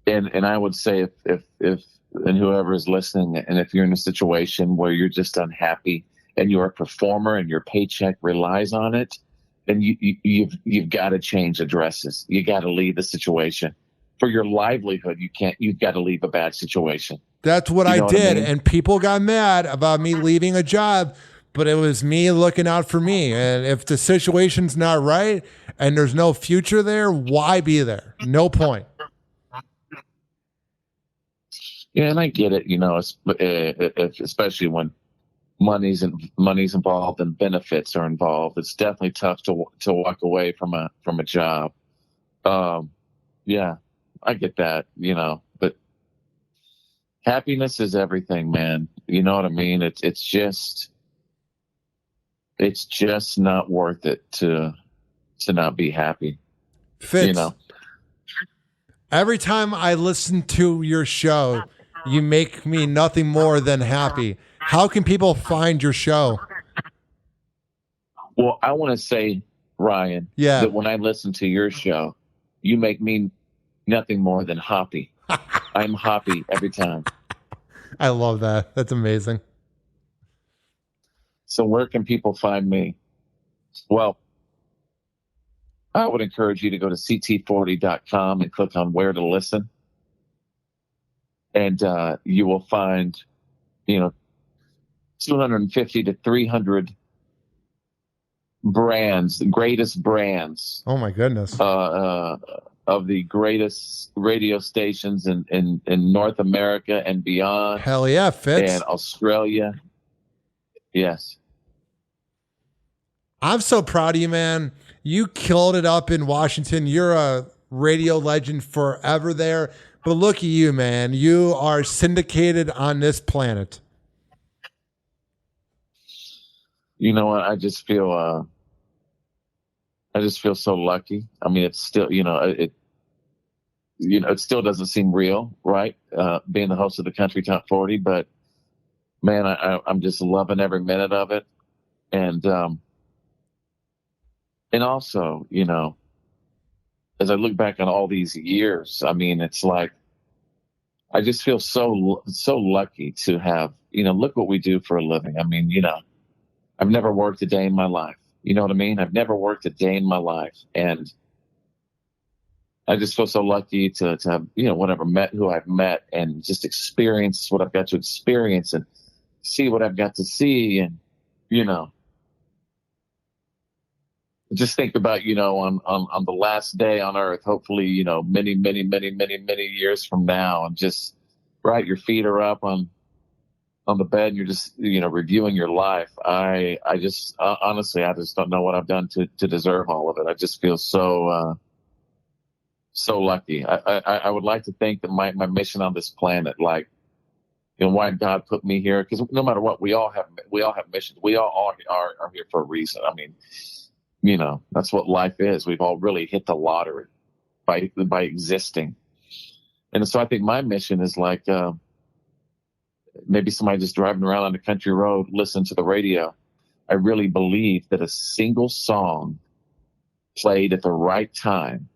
And I would say if and whoever is listening, and if you're in a situation where you're just unhappy and you're a performer and your paycheck relies on it, then you've got to change addresses. You got to leave the situation. For your livelihood, you've got to leave a bad situation. That's what I did. And people got mad about me leaving a job but it was me looking out for me. And if the situation's not right and there's no future there, why be there? No point. Yeah, and I get it. Especially when money's involved and benefits are involved. It's definitely tough to walk away from a job. Yeah, I get that. But happiness is everything, man. You know what I mean? It's just not worth it to not be happy. Fitz, every time I listen to your show, you make me nothing more than happy. How can people find your show? Well, I want to say, Ryan, that when I listen to your show, you make me nothing more than happy. I'm happy every time. I love that. That's amazing. So where can people find me? Well, I would encourage you to go to ct40.com and click on where to listen. And you will find, 250 to 300 brands, the greatest brands. Oh my goodness. Of the greatest radio stations in North America and beyond. Hell yeah, Fitz. And Australia. Yes. I'm so proud of you, man. You killed it up in Washington. You're a radio legend forever there. But look at you, man. You are syndicated on this planet. You know what? I just feel so lucky. I mean, it's still, it still doesn't seem real, right? Being the host of the Country Top 40, but man, I'm just loving every minute of it. And also, as I look back on all these years, I mean, it's like, I just feel so lucky to have, look what we do for a living. I mean, I've never worked a day in my life. You know what I mean? I've never worked a day in my life. And I just feel so lucky to have, who I've met and just experience what I've got to experience and see what I've got to see. And, just think about, on the last day on earth, hopefully, many, many, many, many, many years from now, and just, right, your feet are up on the bed and you're just, reviewing your life. I just, honestly, I just don't know what I've done to deserve all of it. I just feel so lucky. I would like to think that my mission on this planet, like, why God put me here, because no matter what, we all have missions. We all are here for a reason. I mean, that's what life is. We've all really hit the lottery by existing. And so I think my mission is like, maybe somebody just driving around on a country road, listening to the radio. I really believe that a single song played at the right time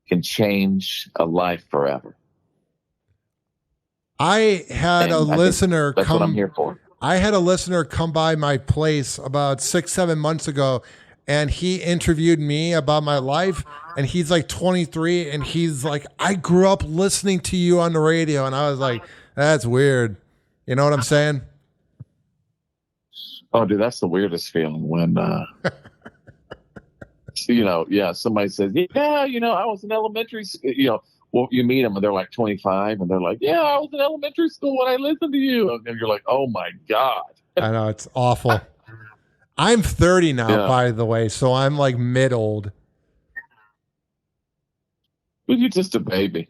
can change a life forever. I had a listener that's what I'm here for. I had a listener come by my place about 6-7 months ago, and he interviewed me about my life, and he's like 23, and he's like, I grew up listening to you on the radio. And I was like, that's weird. You know what I'm saying? Oh, dude, that's the weirdest feeling when, somebody says, I was in elementary school, well, you meet them and they're like 25 and they're like, yeah, I was in elementary school when I listened to you. And you're like, oh my God. I know, it's awful. I'm 30 now, by the way, so I'm like mid-old. Well, you're just a baby.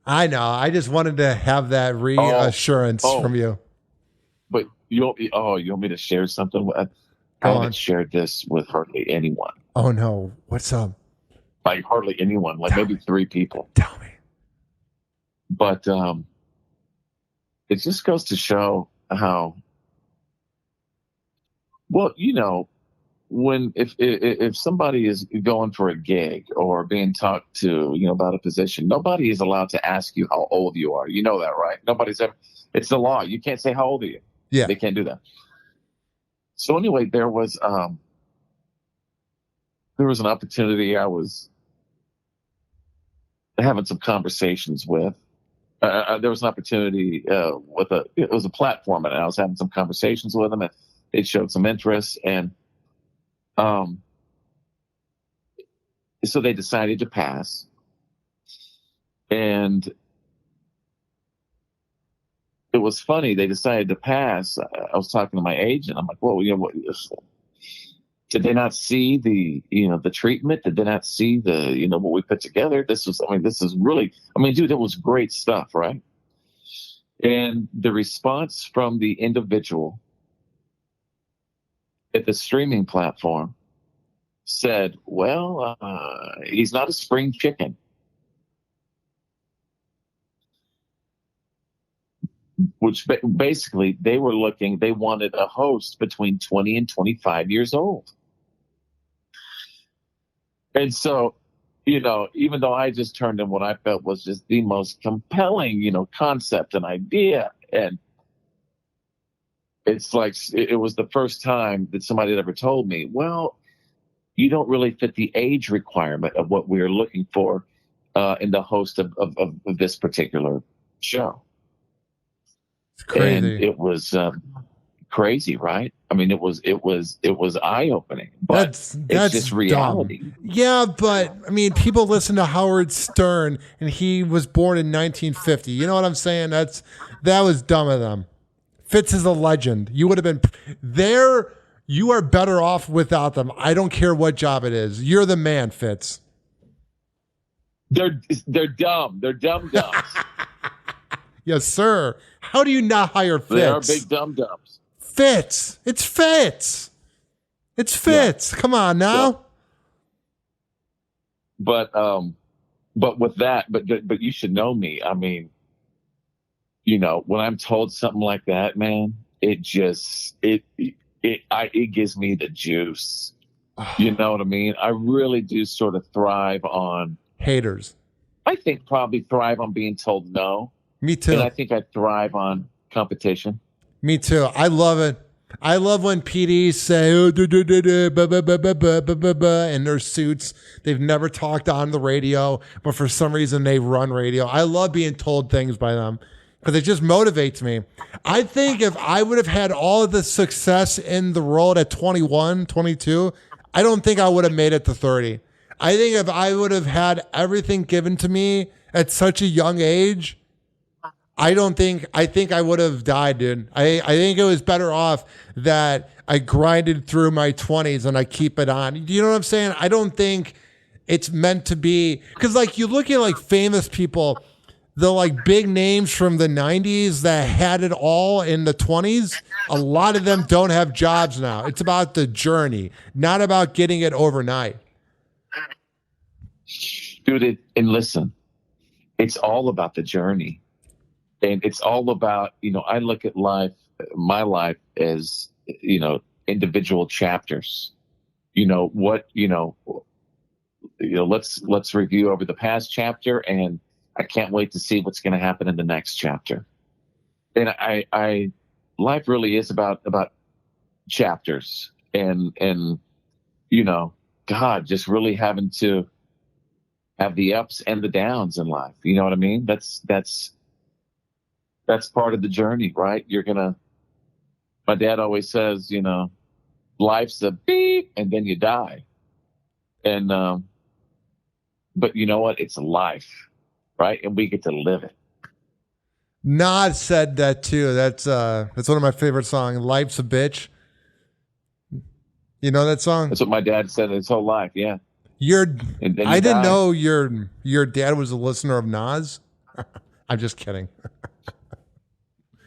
I know. I just wanted to have that reassurance from you. But you want me to share something? I haven't shared this with hardly anyone. Oh, no. What's up? Like hardly anyone, like maybe 3 people. Tell me. But it just goes to show how, well, when if somebody is going for a gig or being talked to, about a position, nobody is allowed to ask you how old you are. You know that, right? Nobody's ever. It's the law. You can't say how old are you. Yeah, they can't do that. So anyway, there was an opportunity I was having some conversations with. There was an opportunity it was a platform, and I was having some conversations with him. And it showed some interest, and so they decided to pass. And it was funny. They decided to pass. I was talking to my agent. I'm like, well, what, did they not see the treatment? Did they not see what we put together? This is really, dude, it was great stuff, right? And the response from the individual at the streaming platform said, well, he's not a spring chicken. Which basically they wanted a host between 20 and 25 years old. And so, even though I just turned in what I felt was just the most compelling, concept and idea. And it's like, it was the first time that somebody had ever told me, well, you don't really fit the age requirement of what we're looking for in the host of this particular show. It's crazy. And it was crazy, right? It was eye opening, but it's just reality. Dumb. Yeah, but people listen to Howard Stern, and he was born in 1950. You know what I'm saying? That was dumb of them. Fitz is a legend. You would have been there. You are better off without them. I don't care what job it is. You're the man, Fitz. They're dumb. They're dumb dumbs. Yes, sir. How do you not hire Fitz? They are big dumb dumbs. Fitz. It's Fitz. It's Fitz. Yeah. Come on now. Yeah. But with that, but you should know me. When I'm told something like that, man, it gives me the juice. You know what I mean? I really do sort of thrive on haters. I think probably thrive on being told no. Me too. And I think I thrive on competition. Me too. I love it. I love when PDs say in their suits. They've never talked on the radio, but for some reason they run radio. I love being told things by them because it just motivates me. I think if I would have had all of the success in the world at 21, 22, I don't think I would have made it to 30. I think if I would have had everything given to me at such a young age, I think I would have died, dude. I think it was better off that I grinded through my 20s and I keep it on. You know what I'm saying? I don't think it's meant to be, because you look at famous people, the big names from the 90s that had it all in the 20s, a lot of them don't have jobs now. It's about the journey, not about getting it overnight. Dude, and listen, it's all about the journey. And it's all about, I look at my life as, individual chapters. Let's review over the past chapter, and I can't wait to see what's going to happen in the next chapter. And life really is about chapters and God, just really having to have the ups and the downs in life. You know what I mean? That's part of the journey, right? My dad always says, life's a beep and then you die. And, but you know what? It's life, right? And we get to live it. Nas said that too. That's one of my favorite songs. Life's a bitch. You know that song? That's what my dad said his whole life. Yeah. I didn't know your dad was a listener of Nas. I'm just kidding.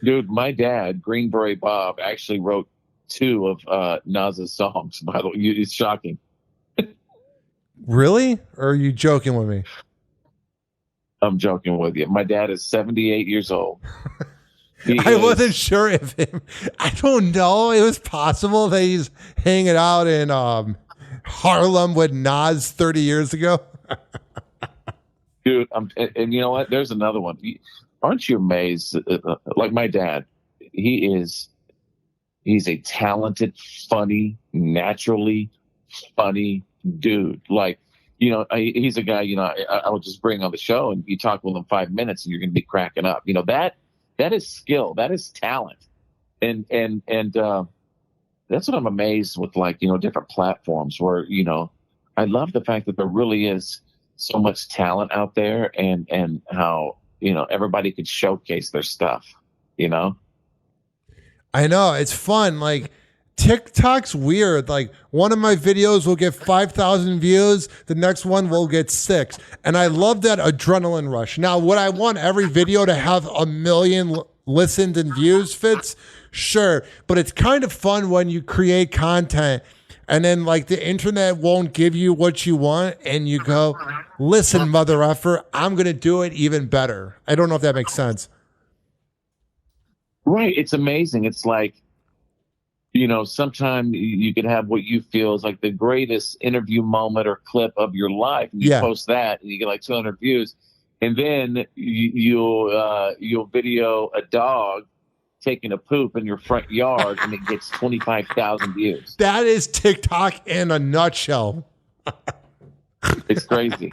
Dude, my dad, Green Beret Bob, actually wrote 2 of Nas's songs. By the way, it's shocking. Really? Or are you joking with me? I'm joking with you. My dad is 78 years old. I wasn't sure if him. I don't know. It was possible that he's hanging out in Harlem with Nas 30 years ago. Dude, and you know what? There's another one. Aren't you amazed? Like my dad, he's a talented, funny, naturally funny dude. He's a guy, I would just bring on the show and you talk with him 5 minutes and you're going to be cracking up. That is skill. That is talent. And that's what I'm amazed with, like, you know, different platforms where, you know, I love the fact that there really is so much talent out there, and how, you know, everybody could showcase their stuff, you know? I know, it's fun. Like, TikTok's weird. Like, one of my videos will get 5,000 views, the next one will get 6. And I love that adrenaline rush. Now, would I want every video to have 1 million listened and views, Fitz? Sure. But it's kind of fun when you create content and then, like, the internet won't give you what you want and you go, listen, mother effer, I'm going to do it even better. I don't know if that makes sense. Right. It's amazing. It's like, you know, sometimes you could have what you feel is like the greatest interview moment or clip of your life. And you post that and you get like 200 views. And then you'll video a dog taking a poop in your front yard and it gets 25,000 views. That is TikTok in a nutshell. It's crazy.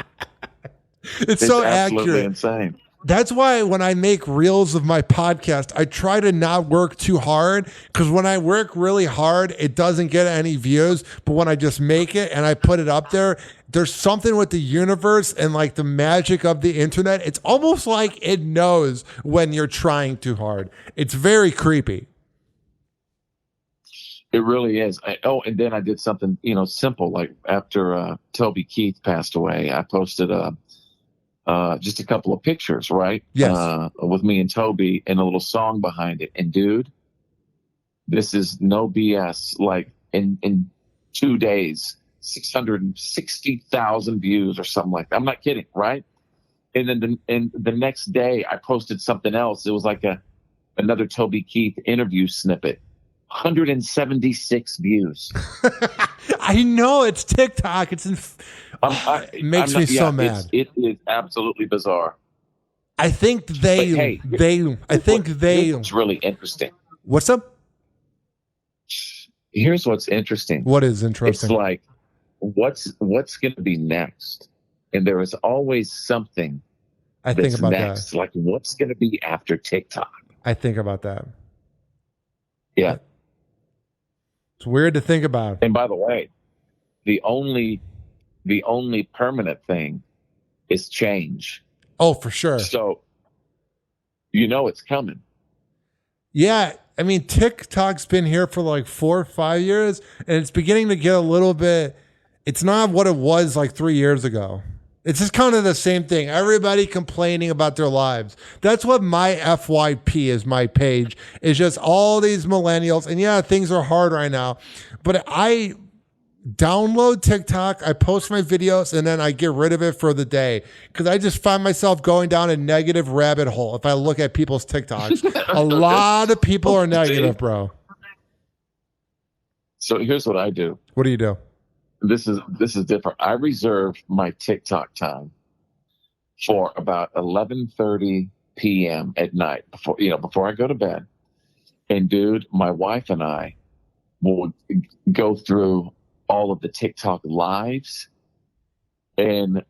It's so absolutely accurate. Insane. That's why when I make reels of my podcast, I try to not work too hard, because when I work really hard, it doesn't get any views. But when I just make it and I put it up there, there's something with the universe and like the magic of the internet. It's almost like it knows when you're trying too hard. It's very creepy. It really is. And then I did something, you know, simple. Like after Toby Keith passed away, I posted just a couple of pictures, right? Yes. With me and Toby and a little song behind it. And dude, this is no BS. Like in 2 days, 660,000 views or something like that. I'm not kidding, right? And then the next day I posted something else. It was like another Toby Keith interview snippet. 176 views. I know, it's TikTok. It makes me so mad. It is absolutely bizarre. I think It's really interesting. What's up? Here's what's interesting. What is interesting? It's like, what's going to be next? And there is always something I think about next. that. Like, what's going to be after TikTok? I think about that. Yeah. It's weird to think about. And by the way, the only permanent thing is change. Oh, for sure. So, you know, it's coming. Yeah. I mean, TikTok's been here for like 4 or 5 years, and it's beginning to get a little bit, it's not what it was like 3 years ago. It's just kind of the same thing. Everybody complaining about their lives. That's what my FYP is, my page. It's just all these millennials. And yeah, things are hard right now. But I download TikTok, I post my videos, and then I get rid of it for the day. Because I just find myself going down a negative rabbit hole if I look at people's TikToks. A lot of people are negative, bro. So here's what I do. What do you do? This is different. I reserve my TikTok for about 11:30 p.m. at night before I go to bed. And dude, my wife and I will go through all of the TikTok lives. And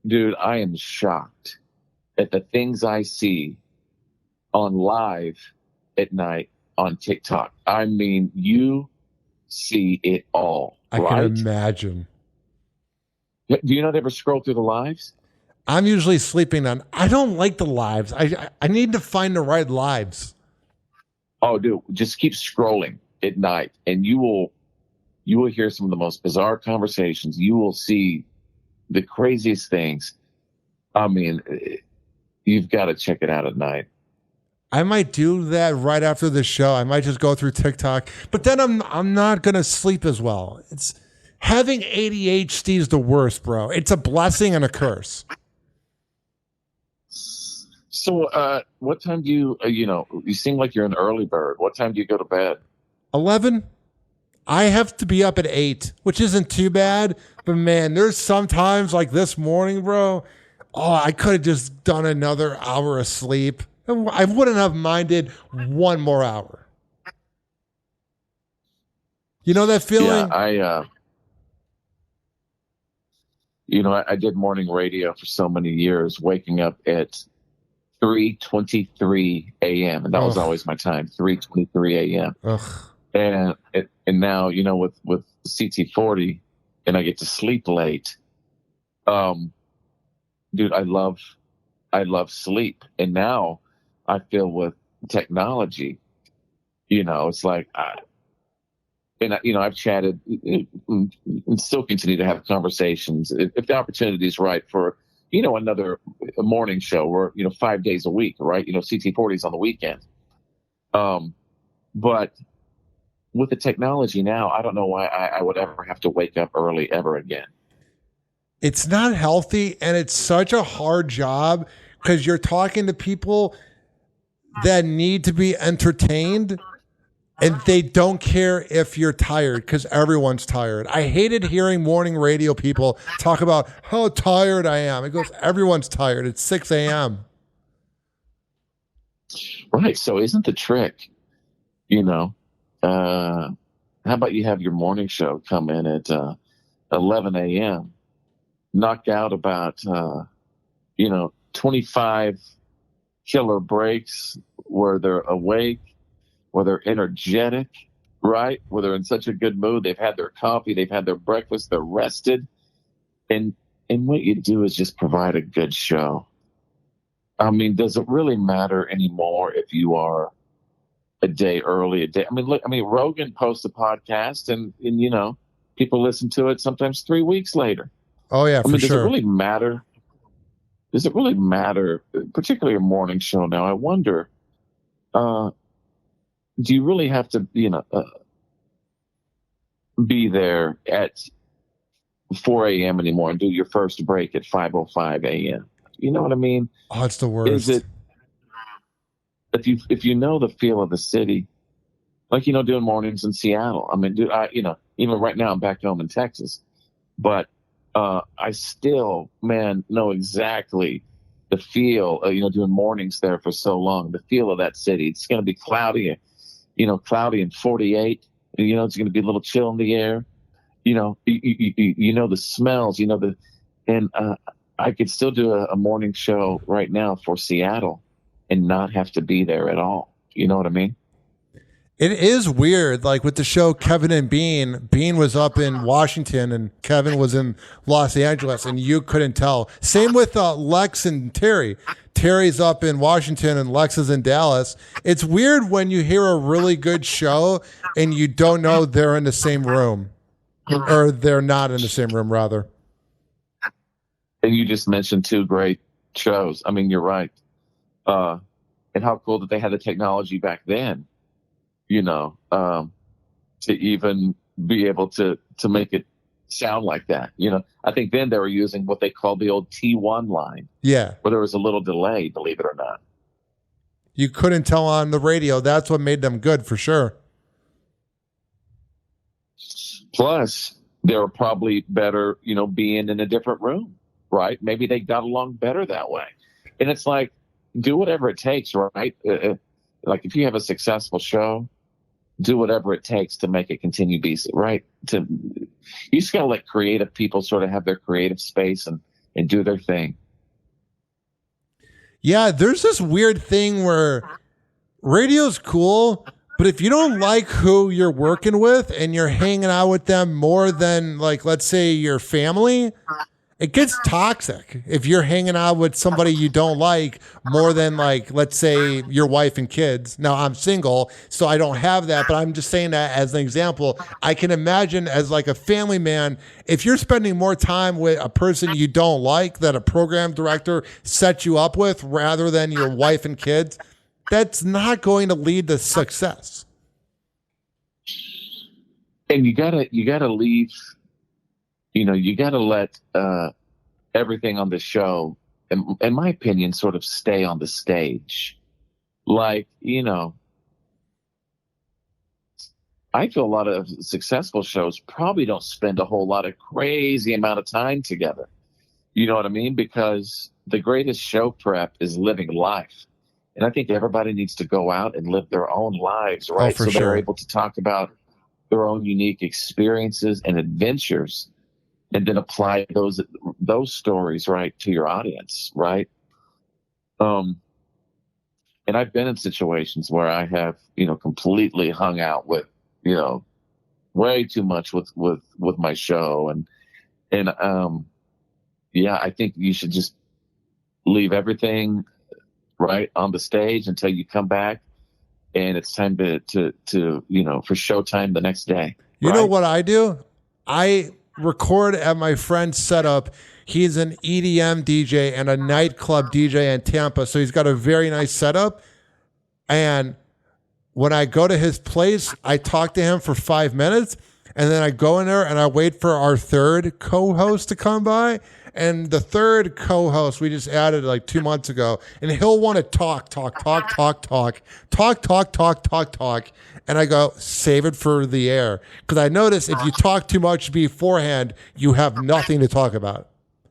dude, I am shocked at the things I see on live at night on TikTok. I mean, you see it all. I right? can imagine. Do you not ever scroll through the lives? I'm usually sleeping on. I don't like the lives. I need to find the right lives. Oh, dude, just keep scrolling at night, and you will hear some of the most bizarre conversations. You will see the craziest things. I mean, you've got to check it out at night. I might do that right after the show. I might just go through TikTok, but then I'm not gonna sleep as well. It's having ADHD is the worst, bro. It's a blessing and a curse. So, what time do you you seem like you're an early bird. What time do you go to bed? 11. I have to be up at 8, which isn't too bad. But man, there's sometimes like this morning, bro. Oh, I could have just done another hour of sleep. I wouldn't have minded 1 more hour. You know that feeling? Yeah, I did morning radio for so many years, waking up at 3:23 a.m. And that was always my time, 3:23 a.m. Ugh. And And now, with CT40 and I get to sleep late, dude, I love sleep. And now I feel with technology, it's like, I've chatted and still continue to have conversations if the opportunity is right for, another morning show or, 5 days a week, right? CT40 is on the weekend. But with the technology now, I don't know why I would ever have to wake up early ever again. It's not healthy, and it's such a hard job because you're talking to people that need to be entertained, and they don't care if you're tired because everyone's tired. I hated hearing morning radio people talk about how tired I am. It goes, everyone's tired. It's 6 a.m. Right. So isn't the trick, how about you have your morning show come in at 11 a.m., knock out about, 25 killer breaks where they're awake, where they're energetic, right? Where they're in such a good mood. They've had their coffee, they've had their breakfast, they're rested. And what you do is just provide a good show. I mean, does it really matter anymore if you are a day early, a day? Look, Rogan posts a podcast and people listen to it sometimes 3 weeks later. Oh yeah, for does sure. it really matter? Does it really matter, particularly a morning show now? I wonder, do you really have to, be there at 4 a.m. anymore and do your first break at 5:05 a.m.? You know what I mean? Oh, it's the worst. Is it, if you know the feel of the city, like, doing mornings in Seattle. Even right now I'm back home in Texas, but I still, know exactly the feel, doing mornings there for so long, the feel of that city. It's going to be cloudy, cloudy and 48. It's going to be a little chill in the air. The smells, and I could still do a morning show right now for Seattle and not have to be there at all. You know what I mean? It is weird, like with the show Kevin and Bean. Bean was up in Washington and Kevin was in Los Angeles, and you couldn't tell. Same with Lex and Terry. Terry's up in Washington and Lex is in Dallas. It's weird when you hear a really good show and you don't know they're in the same room, or they're not in the same room, rather. And you just mentioned two great shows. You're right. And how cool that they had the technology back then, to even be able to make it sound like that. I think then they were using what they called the old T1 line. Yeah. Where there was a little delay, believe it or not. You couldn't tell on the radio. That's what made them good, for sure. Plus, they were probably better, being in a different room, right? Maybe they got along better that way. And it's like, do whatever it takes, right? Like if you have a successful show, do whatever it takes to make it continue to be, right? You just got to let creative people sort of have their creative space and do their thing. Yeah, there's this weird thing where radio's cool, but if you don't like who you're working with and you're hanging out with them more than, like, let's say your family, it gets toxic. If you're hanging out with somebody you don't like more than, like, let's say your wife and kids. Now, I'm single, so I don't have that, but I'm just saying that as an example. I can imagine as like a family man, if you're spending more time with a person you don't like that a program director set you up with rather than your wife and kids, that's not going to lead to success. And you gotta leave. You got to let everything on the show, in my opinion, sort of stay on the stage. Like, I feel a lot of successful shows probably don't spend a whole lot of crazy amount of time together. You know what I mean? Because the greatest show prep is living life. And I think everybody needs to go out and live their own lives, right? For so sure. They're able to talk about their own unique experiences and adventures, and then apply those stories, right, to your audience, right? And I've been in situations where I have, completely hung out with, way too much with my show. And yeah, I think you should just leave everything right on the stage until you come back and it's time to for showtime the next day. You know what I do? I record at my friend's setup. He's an EDM DJ and a nightclub DJ in Tampa, so he's got a very nice setup. And when I go to his place, I talk to him for 5 minutes, and then I go in there and I wait for our third co-host to come by. And the third co-host we just added like 2 months ago, and he'll want to talk. And I go, save it for the air. Because I notice if you talk too much beforehand, you have nothing to talk about.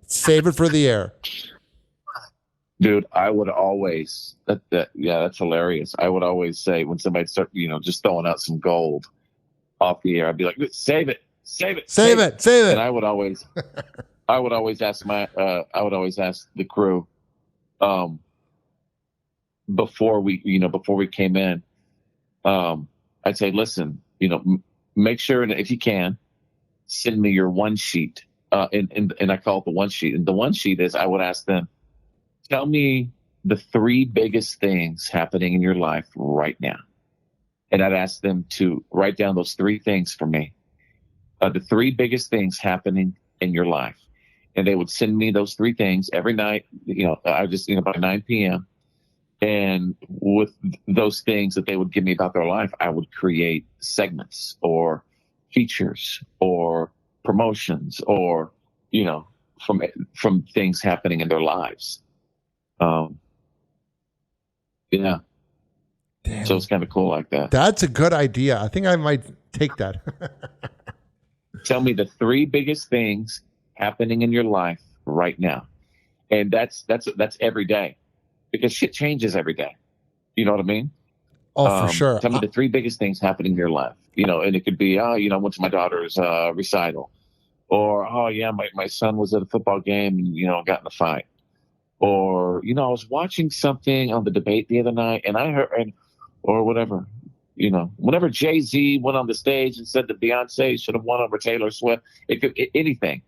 Save it for the air. Dude, I would always, that's hilarious. I would always say when somebody start, just throwing out some gold off the air, I'd be like, save it. And I would always ask the crew, before we came in, I'd say, listen, make sure that if you can, send me your one sheet. And I call it the one sheet. And the one sheet is, I would ask them, tell me the 3 biggest things happening in your life right now. And I'd ask them to write down those 3 things for me. The 3 biggest things happening in your life. And they would send me those 3 things every night, I just, by 9 p.m. And with those things that they would give me about their life, I would create segments or features or promotions or, from things happening in their lives. Yeah. Damn. So it's kind of cool like that. That's a good idea. I think I might take that. Tell me the 3 biggest things happening in your life right now. And that's every day, because shit changes every day. You know what I mean? Oh, for sure. Tell me the 3 biggest things happening in your life, and it could be, I went to my daughter's recital, or, oh yeah, my son was at a football game and, got in a fight, or, I was watching something on the debate the other night and I heard, or whatever, whenever Jay-Z went on the stage and said that Beyonce should have won over Taylor Swift, it could anything,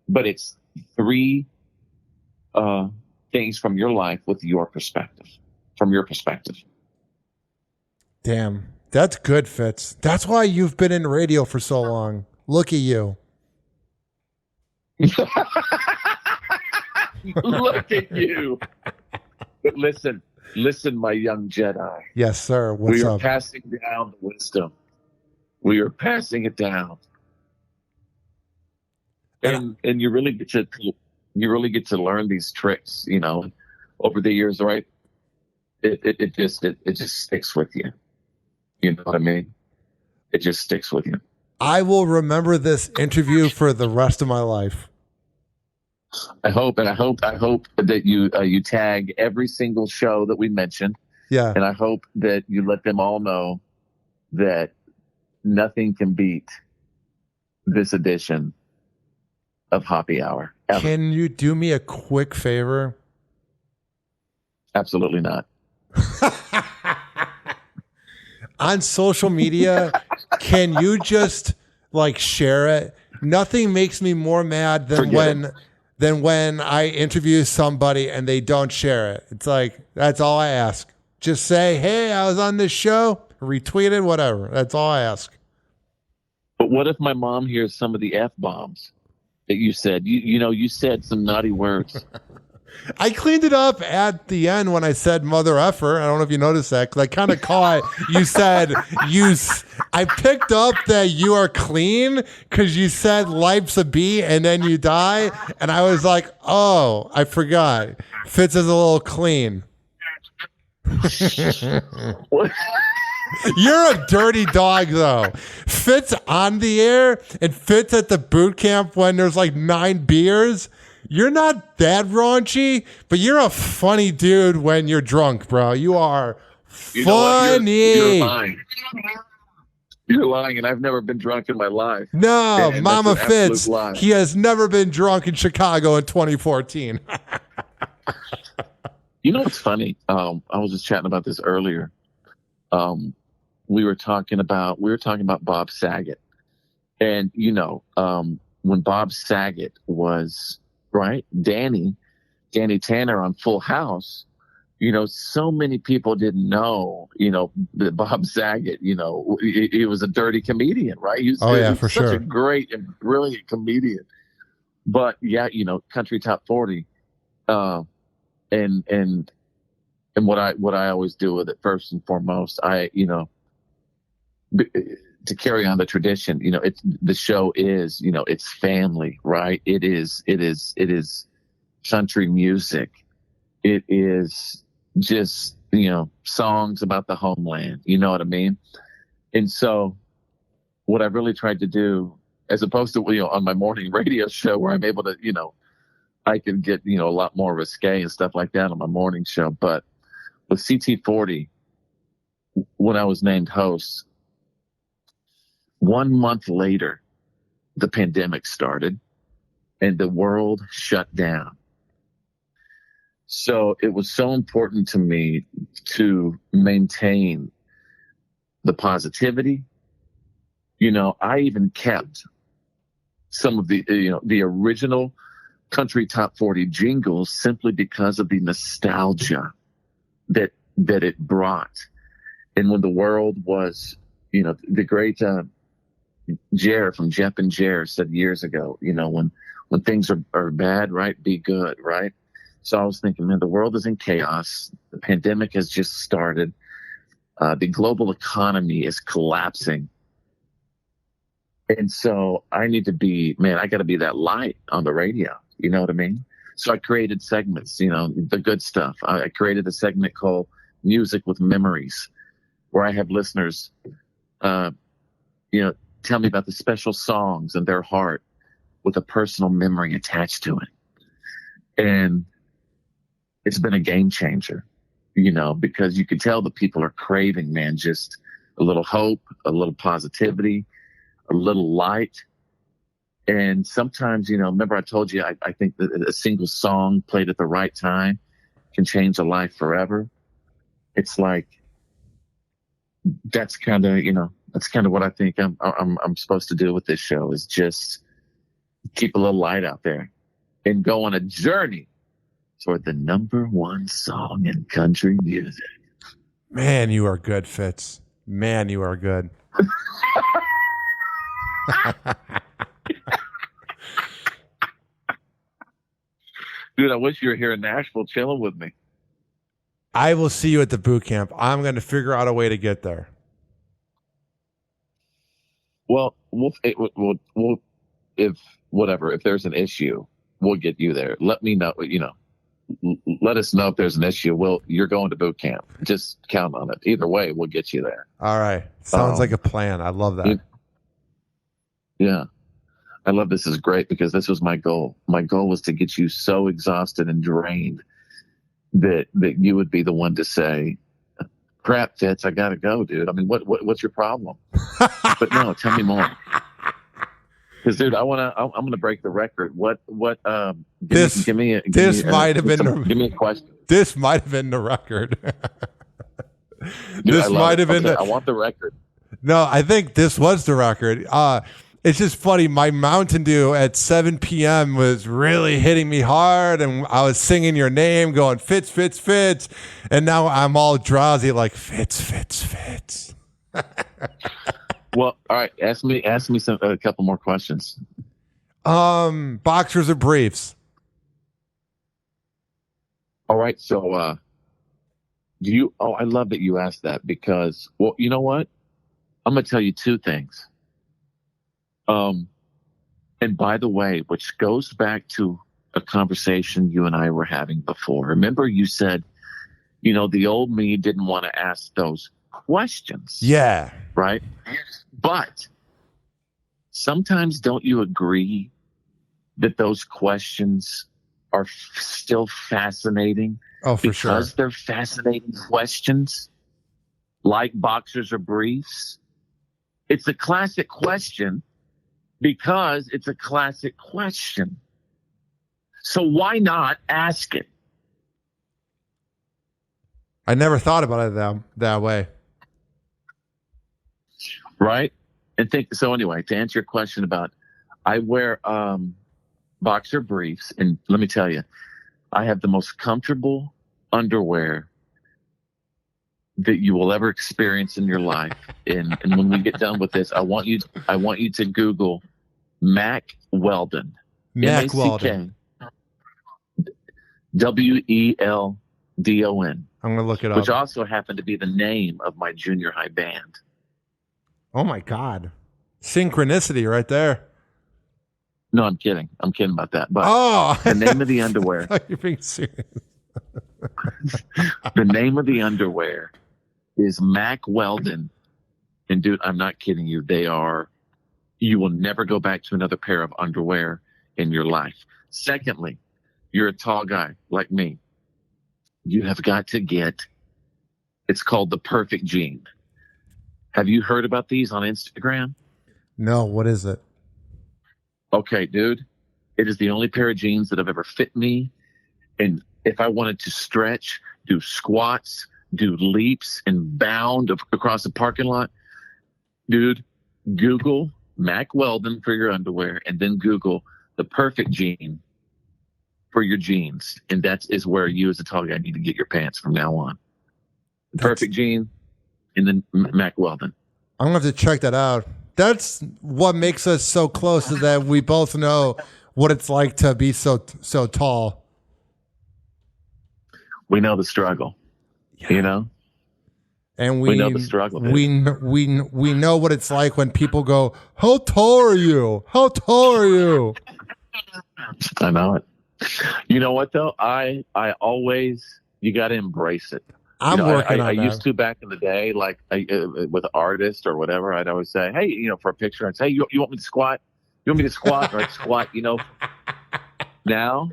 but it's 3 things from your life with your perspective, from your perspective. Damn, that's good, Fitz. That's why you've been in radio for so long. Look at you. Look at you. But listen, my young Jedi. Yes, sir. What's up? We are passing down the wisdom. We are passing it down. And you really get to learn these tricks, over the years, right? It just sticks with you. You know what I mean? It just sticks with you. I will remember this interview for the rest of my life. I hope that you tag every single show that we mentioned. Yeah. And I hope that you let them all know that nothing can beat this edition of Hoppe Hour. Ever. Can you do me a quick favor? Absolutely not. On social media, can you just share it? Nothing makes me more mad than when I interview somebody and they don't share it. It's that's all I ask. Just say, hey, I was on this show, retweet it, whatever. That's all I ask. But what if my mom hears some of the F-bombs that you said? You said some naughty words. I cleaned it up at the end when I said mother effer. I don't know if you noticed that, because I kind of caught you said I picked up that you are clean because you said life's a bee and then you die. And I was like, oh, I forgot. Fitz is a little clean. What? You're a dirty dog, though. Fitz on the air and Fitz at the boot camp when there's 9 beers. You're not that raunchy, but you're a funny dude when you're drunk, bro. You are funny. You're lying. You're lying, and I've never been drunk in my life. No, and Mama Fitz, he has never been drunk in Chicago in 2014. You know what's funny? I was just chatting about this earlier. We were talking about Bob Saget, And, when Bob Saget was, right, Danny Tanner on Full House, so many people didn't know, that Bob Saget, he was a dirty comedian, right? He was, For such sure. a great and brilliant comedian. But yeah, country top 40, and what I always do with it, first and foremost, to carry on the tradition, it's, the show is, it's family, right? It is country music. It is just, songs about the homeland. You know what I mean? And so what I really tried to do, as opposed to, on my morning radio show where I'm able to, I can get, a lot more risque and stuff like that on my morning show. But with CT40, when I was named host, 1 month later, the pandemic started and the world shut down. So it was so important to me to maintain the positivity. I even kept some of the original country top 40 jingles simply because of the nostalgia that it brought. And when the world was, the great Jer from Jeff and Jer said years ago, when things are bad, right, be good, right? So I was thinking, man, the world is in chaos. The pandemic has just started. The global economy is collapsing. And so I need to be, I got to be that light on the radio. You know what I mean? So I created segments, the good stuff. I created a segment called Music with Memories, where I have listeners, tell me about the special songs in their heart with a personal memory attached to it. And it's been a game changer, because you can tell the people are craving, man, just a little hope, a little positivity, a little light. And sometimes, remember I told you, I think that a single song played at the right time can change a life forever. It's like, that's kind of what I think I'm supposed to do with this show, is just keep a little light out there and go on a journey toward the #1 song in country music. Man, you are good, Fitz. Man, you are good. Dude, I wish you were here in Nashville chilling with me. I will see you at the boot camp. I'm going to figure out a way to get there. Well, if there's an issue, we'll get you there. Let me know, let us know if there's an issue. You're going to boot camp. Just count on it. Either way, we'll get you there. All right. Sounds like a plan. I love that. Yeah. I love this. Is great because this was my goal. My goal was to get you so exhausted and drained that you would be the one to say, crap, Fitz, I got to go, dude. I mean, what's your problem? But no, tell me more. Because, dude, I'm gonna break the record. Give me a question. This might have been the record. Dude, I want the record. No, I think this was the record. It's just funny. My Mountain Dew at 7 p.m. was really hitting me hard, and I was singing your name, going Fitz, Fitz, Fitz, and now I'm all drowsy, like Fitz, Fitz, Fitz. Well, all right. Ask me a couple more questions. Boxers or briefs? All right. So, I love that you asked that because, well, you know what? I'm going to tell you two things. And by the way, which goes back to a conversation you and I were having before. Remember you said, the old me didn't want to ask those questions. Yeah. Right. But sometimes don't you agree that those questions are still fascinating? Oh, for sure. Because they're fascinating questions, like boxers or briefs. It's a classic question because it's a classic question. So why not ask it? I never thought about it that way. Right? So anyway, to answer your question about, I wear boxer briefs, and let me tell you, I have the most comfortable underwear that you will ever experience in your life. And when we get done with this, I want you to Google Mack Weldon. Mack Weldon. Weldon. I'm gonna look it up. Which also happened to be the name of my junior high band. Oh my God. Synchronicity right there. No, I'm kidding. I'm kidding about that. But the name of the underwear. You're being serious. The name of the underwear is Mack Weldon. And dude, I'm not kidding you. You will never go back to another pair of underwear in your life. Secondly, you're a tall guy like me. You have got to get, it's called the perfect jean. Have you heard about these on Instagram? No, what is it? Okay, dude, it is the only pair of jeans that have ever fit me. And if I wanted to stretch, do squats, do leaps, and bound across the parking lot, dude, Google Mack Weldon for your underwear, and then Google the perfect jean for your jeans. And that is where you as a tall guy need to get your pants from now on. The perfect jean, and then Mack Weldon. I'm going to have to check that out. That's what makes us so close, is that we both know what it's like to be so tall. We know the struggle, you know? And we know the struggle. We know what it's like when people go, "How tall are you? How tall are you?" I know it. You know what though? I always, you got to embrace it. I'm working on I that. used to back in the day, like with an artist or whatever, I'd always say, "Hey, for a picture, I'd say, hey, you want me to squat? You want me to squat?" Or I'd squat, Now,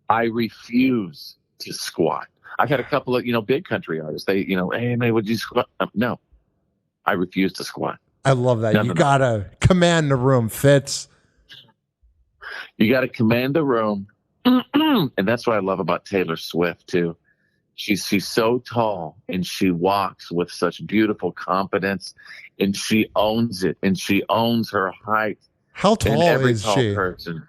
I refuse to squat. I've had a couple of, big country artists. They, "Hey, man, would you squat?" No, I refuse to squat. I love that. You got to command the room, Fitz. You got to command the room. And that's what I love about Taylor Swift, too. She's so tall, and she walks with such beautiful confidence, and she owns it, and she owns her height. How tall is tall she? Person.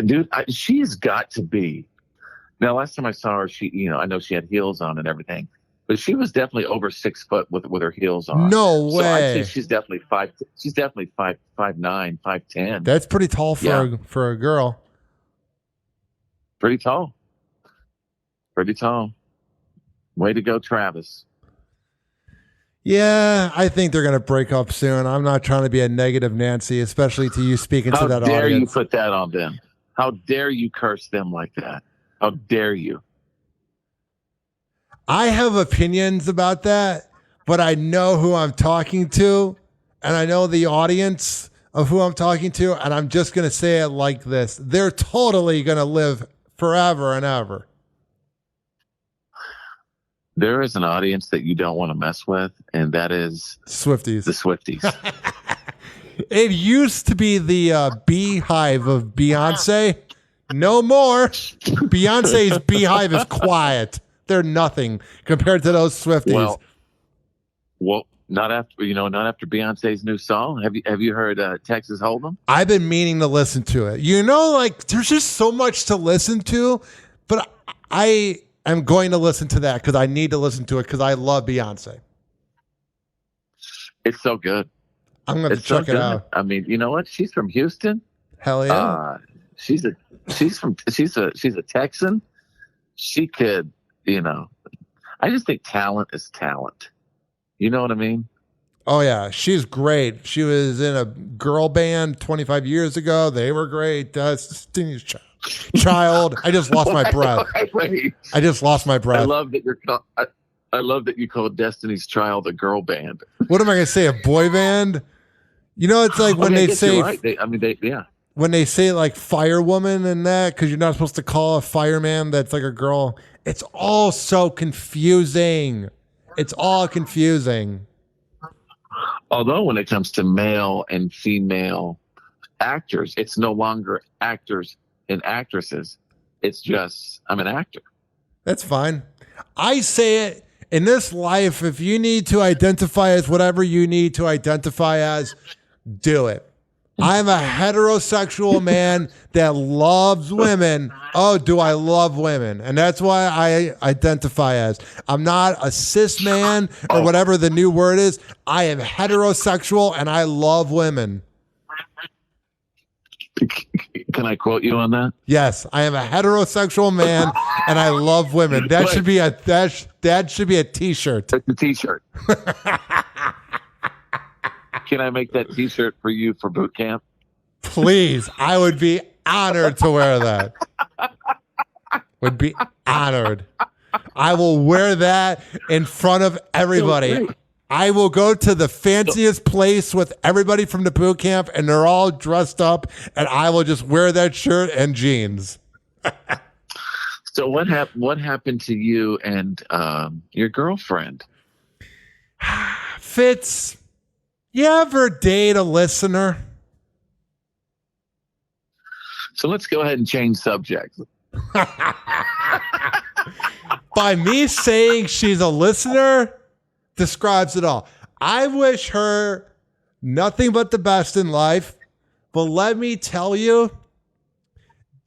Dude, she has got to be. Now, last time I saw her, she, I know she had heels on and everything, but she was definitely over 6 foot with her heels on. No way. So I'd say she's definitely 5'9", 5'10". That's pretty tall for a girl. Pretty tall. Pretty tall. Way to go, Travis. Yeah, I think they're going to break up soon. I'm not trying to be a negative Nancy, especially to you speaking to that audience. How dare you put that on them? How dare you curse them like that? How dare you? I have opinions about that, but I know who I'm talking to, and I know the audience of who I'm talking to, and I'm just going to say it like this. They're totally going to live forever and ever. There is an audience that you don't want to mess with, and that is Swifties. The Swifties. It used to be the beehive of Beyonce. No more. Beyonce's beehive is quiet. They're nothing compared to those Swifties. Well, not after Beyonce's new song. Have you heard Texas Hold'em? I've been meaning to listen to it. There's just so much to listen to, but I am going to listen to that because I need to listen to it because I love Beyonce. It's so good. I'm going to check it out. I mean, you know what? She's from Houston. Hell yeah. She's a Texan. She could, I just think talent is talent. You know what I mean? Oh yeah, she's great. She was in a girl band 25 years ago. They were great. Destiny's Child. I just lost my breath. Wait. I just lost my breath. I love that you call Destiny's Child a girl band. What am I going to say? A boy band? It's like when they say, right. when they say like firewoman and that, because you're not supposed to call a fireman that's like a girl. It's all so confusing. It's all confusing. Although when it comes to male and female actors, it's no longer actors and actresses. It's just, I'm an actor. That's fine. I say it, in this life, if you need to identify as whatever you need to identify as, do it. I'm a heterosexual man that loves women. Oh, do I love women? And that's why I identify as. I'm not a cis man or whatever the new word is. I am heterosexual and I love women. Can I quote you on that? Yes, I am a heterosexual man and I love women. That should be a t-shirt. It's a t-shirt. Can I make that t-shirt for you for boot camp? Please, I would be honored to wear that. Would be honored. I will wear that in front of everybody. I will go to the fanciest place with everybody from the boot camp and they're all dressed up and I will just wear that shirt and jeans. So what happened to you and your girlfriend? Fitz, you ever date a listener? So let's go ahead and change subjects. By me saying she's a listener describes it all. I wish her nothing but the best in life, but let me tell you,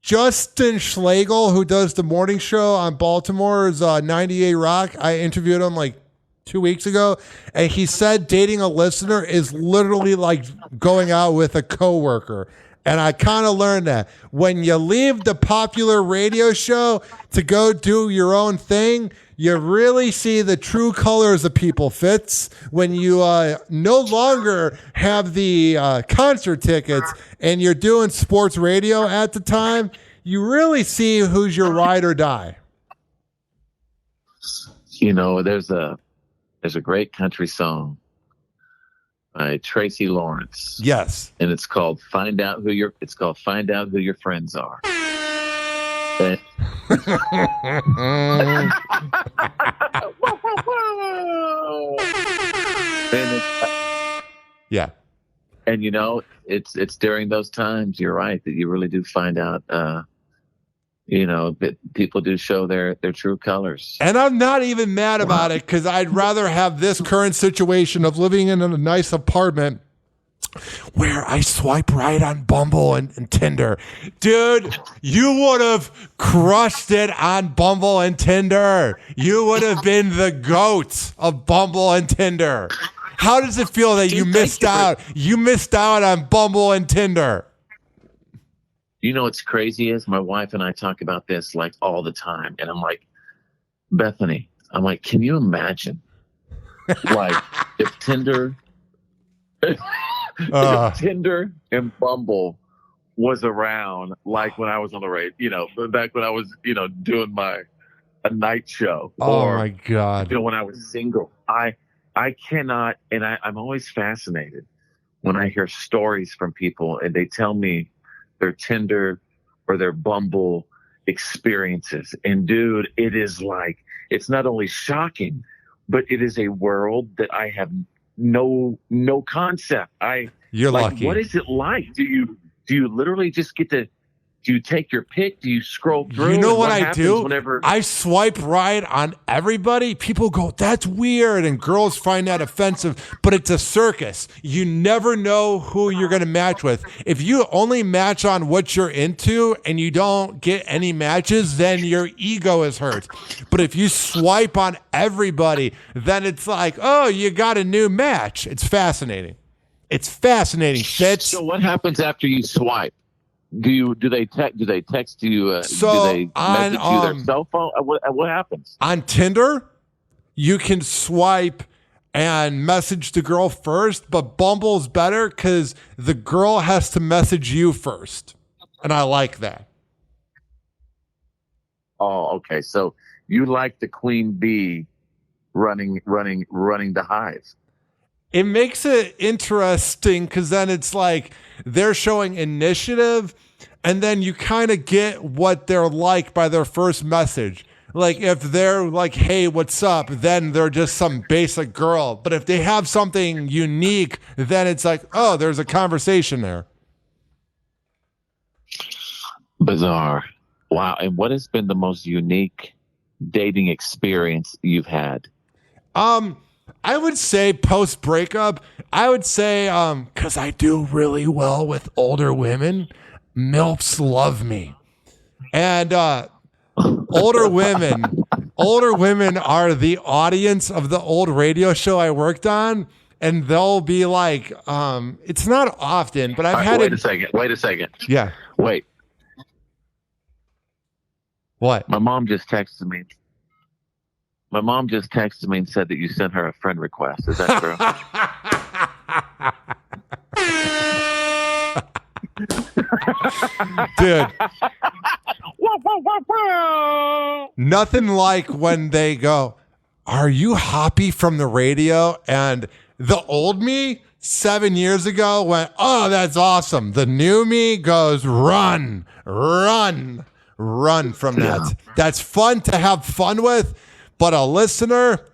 Justin Schlegel, who does the morning show on Baltimore's 98 Rock, I interviewed him like 2 weeks ago, and he said dating a listener is literally like going out with a coworker. And I kind of learned that when you leave the popular radio show to go do your own thing, you really see the true colors of people, Fitz. When you no longer have the concert tickets and you're doing sports radio at the time, you really see who's your ride or die. You know, there's a great country song by Tracy Lawrence. Yes. And it's called Find Out Who Your Friends Are. And, yeah. And you know, it's during those times, you're right, that you really do find out you know, that people do show their true colors. And I'm not even mad about it because I'd rather have this current situation of living in a nice apartment where I swipe right on Bumble and Tinder. Dude, you would have crushed it on Bumble and Tinder. You would have been the GOAT of Bumble and Tinder. How does it feel that you missed out? You missed out on Bumble and Tinder. You know what's crazy is my wife and I talk about this like all the time. And I'm like, Bethany, I'm like, can you imagine like if Tinder if Tinder and Bumble was around like when I was on the radio, you know, back when I was, you know, doing a night show. Oh my God. You know, when I was single. I cannot, and I'm always fascinated when I hear stories from people and they tell me their Tinder or their Bumble experiences. And dude, it is like, it's not only shocking, but it is a world that I have no concept. You're like, lucky. what is it like? Do you literally just get to, do you take your pick? Do you scroll through? You know what I do? Whenever I swipe right on everybody. People go, that's weird. And girls find that offensive, but it's a circus. You never know who you're going to match with. If you only match on what you're into and you don't get any matches, then your ego is hurt. But if you swipe on everybody, then it's like, oh, you got a new match. It's fascinating. It's fascinating, Fitz. So what happens after you swipe? Do they text you? Do they message you their cell phone? What happens on Tinder? You can swipe and message the girl first, but Bumble's better because the girl has to message you first, and I like that. Oh, okay. So you like the queen bee running the hive. It makes it interesting because then it's like they're showing initiative and then you kind of get what they're like by their first message. Like if they're like, hey, what's up? Then they're just some basic girl. But if they have something unique, then it's like, oh, there's a conversation there. Bizarre. Wow. And what has been the most unique dating experience you've had? I would say post breakup, I would say, because I do really well with older women, MILFs love me. And older women are the audience of the old radio show I worked on. And they'll be like, it's not often, but I've had Wait a second. Yeah. Wait. What? My mom just texted me. And said that you sent her a friend request. Is that true? Dude. Nothing like when they go, "Are you Hoppe from the radio?" And the old me 7 years ago went, "Oh, that's awesome." The new me goes, run from that. That's fun to have fun with, but a listener,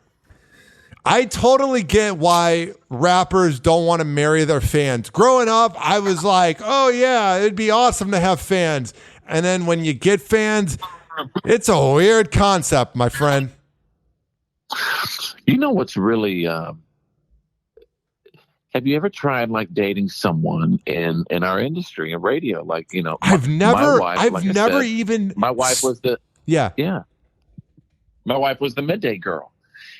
I totally get why rappers don't want to marry their fans. Growing up, I was like, oh yeah, it'd be awesome to have fans. And then when you get fans, it's a weird concept, my friend. You know what's really... have you ever tried like dating someone in our industry in radio? Like, you know, My wife was the My wife was the midday girl,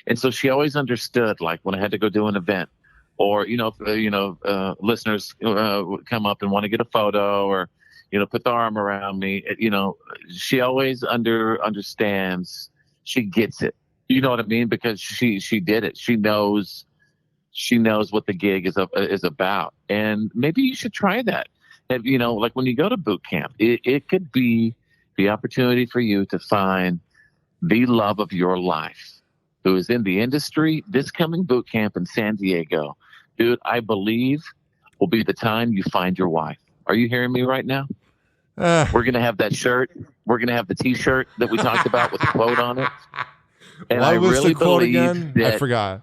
and so she always understood. Like when I had to go do an event, or listeners would come up and want to get a photo, or put the arm around me. She always understands. She gets it. You know what I mean? Because she did it. She knows what the gig is about, and maybe you should try that. Like when you go to boot camp, it could be the opportunity for you to find the love of your life, who is in the industry. This coming boot camp in San Diego, dude, I believe will be the time you find your wife. Are you hearing me right now? We're gonna have that shirt. We're gonna have the T-shirt that we talked about with the quote on it. And I really believe again? that. I forgot.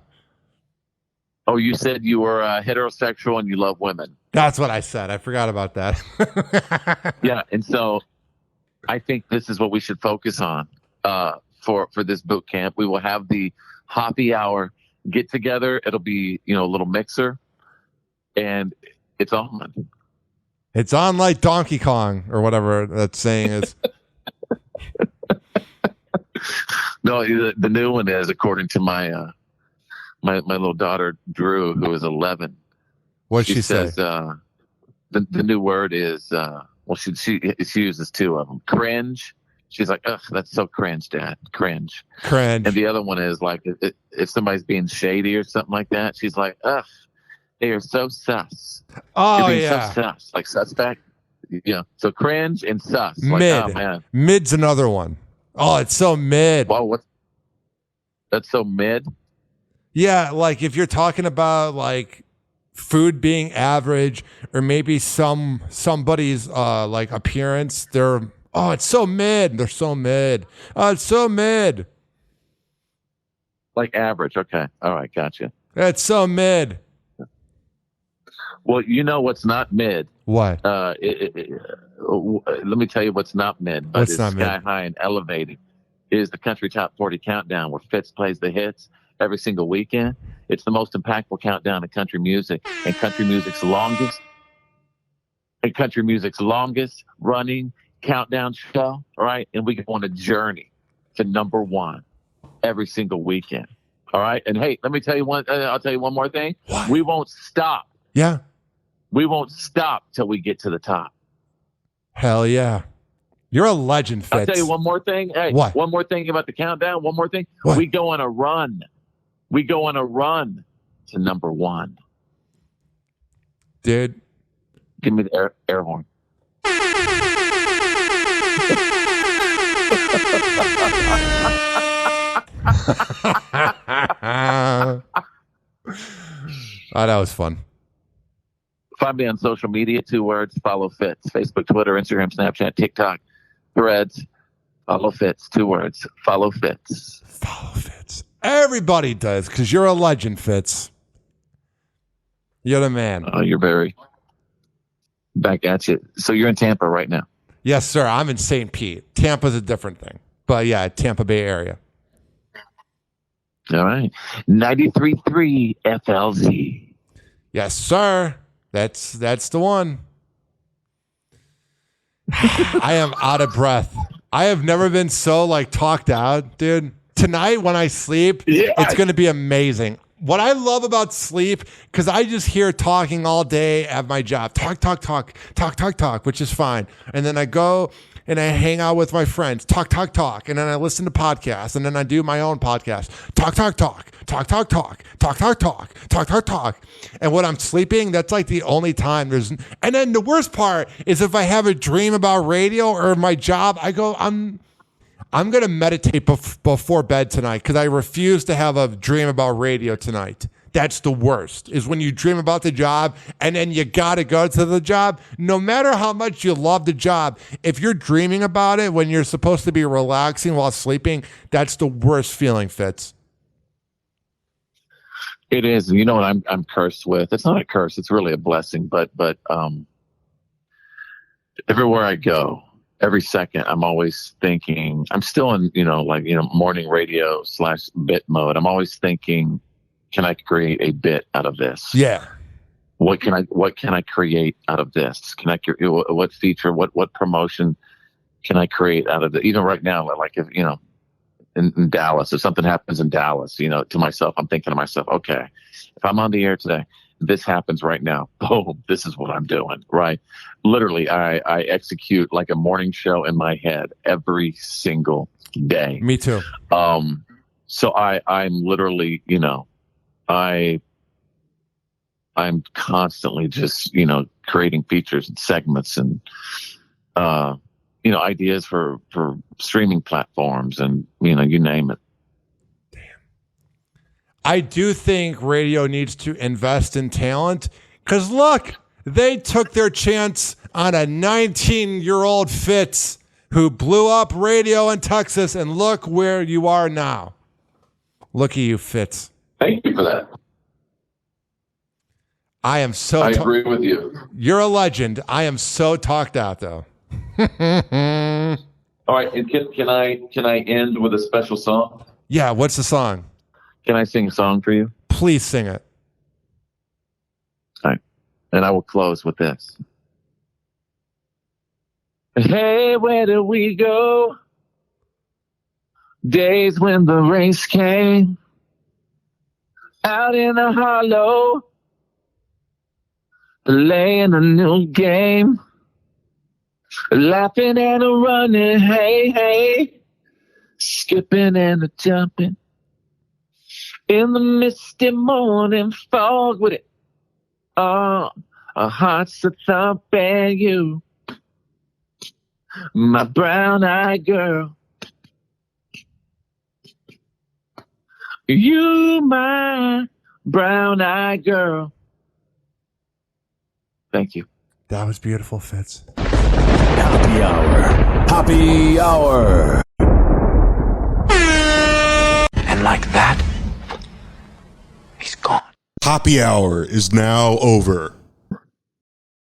Oh, you said you were heterosexual and you love women. That's what I said. I forgot about that. Yeah, and so I think this is what we should focus on for this boot camp. We will have the Hoppe Hour get together. It'll be a little mixer, and it's on. It's on like Donkey Kong or whatever that saying is. No, the new one is, according to my my little daughter Drew, who is 11. What'd she say? Says the new word is she uses two of them. Cringe. She's like, ugh, that's so cringe, Dad. Cringe. And the other one is like, if somebody's being shady or something like that, she's like, ugh, they are so sus. Oh yeah, so sus, like suspect. Yeah. So cringe and sus. Like, mid. Oh man. Mid's another one. Oh, it's so mid. Well, that's so mid. Yeah, like if you're talking about like food being average, or maybe somebody's like appearance, it's so mid. They're so mid. Oh, it's so mid. Like average. Okay. All right. Gotcha. It's so mid. Well, you know what's not mid? What? Let me tell you what's not mid, but it's sky high and elevating. It is the Country Top 40 Countdown, where Fitz plays the hits every single weekend. It's the most impactful countdown in country music, and country music's longest running countdown show. All right, and we go on a journey to number one every single weekend. All right, and hey, let me tell you one. I'll tell you one more thing. What? We won't stop. Yeah. We won't stop till we get to the top. Hell yeah. You're a legend, Fitz. I'll tell you one more thing. Hey, what? One more thing about the countdown. One more thing. What? We go on a run. We go on a run to number one. Dude. Give me the air horn. Oh, that was fun. Find me on social media, 2 words, follow Fitz. Facebook, Twitter, Instagram, Snapchat, TikTok, Threads. Follow Fitz, 2 words, follow Fitz. Follow Fitz. Everybody does, because you're a legend, Fitz. You're the man. Oh, you're very back at you. So you're in Tampa right now? Yes, sir. I'm in St. Pete. Tampa's a different thing. But yeah, Tampa Bay area. All right. 93.3 FLZ. Yes, sir. That's the one. I am out of breath. I have never been so like talked out, dude. Tonight when I sleep, it's going to be amazing. What I love about sleep, because I just hear talking all day at my job. Talk, which is fine. And then I go and I hang out with my friends. Talk. And then I listen to podcasts. And then I do my own podcast. Talk. And when I'm sleeping, that's like the only time and then the worst part is if I have a dream about radio or my job, I go, I'm going to meditate before bed tonight because I refuse to have a dream about radio tonight. That's the worst, is when you dream about the job and then you got to go to the job. No matter how much you love the job, if you're dreaming about it when you're supposed to be relaxing while sleeping, that's the worst feeling, Fitz. It is. You know what I'm cursed with? It's not a curse. It's really a blessing. But everywhere I go, every second, I'm always thinking, I'm still in, morning radio / bit mode. I'm always thinking, can I create a bit out of this? Yeah. What can I create out of this? What feature, what promotion can I create out of it? Even right now, like if, in Dallas, if something happens in Dallas, to myself, I'm thinking to myself, okay, if I'm on the air today, this happens right now. Boom, this is what I'm doing, right? Literally, I execute like a morning show in my head every single day. Me too. So I'm literally, I'm constantly just, creating features and segments and, ideas for streaming platforms and, you name it. I do think radio needs to invest in talent because look, they took their chance on a 19-year-old Fitz who blew up radio in Texas, and look where you are now. Look at you, Fitz. Thank you for that. I agree with you. You're a legend. I am so talked out, though. All right, and can I end with a special song? Yeah, what's the song? Can I sing a song for you? Please sing it. All right, and I will close with this. Hey, where do we go? Days when the race came out in the hollow, playing a new game, laughing and a running, hey, skipping and a jumping in the misty morning fog with it. Our hearts are thumping, you, my brown-eyed girl. You, my brown-eyed girl. Thank you. That was beautiful, Fitz. Hoppe Hour. Hoppe Hour. And like that, he's gone. Hoppe Hour is now over.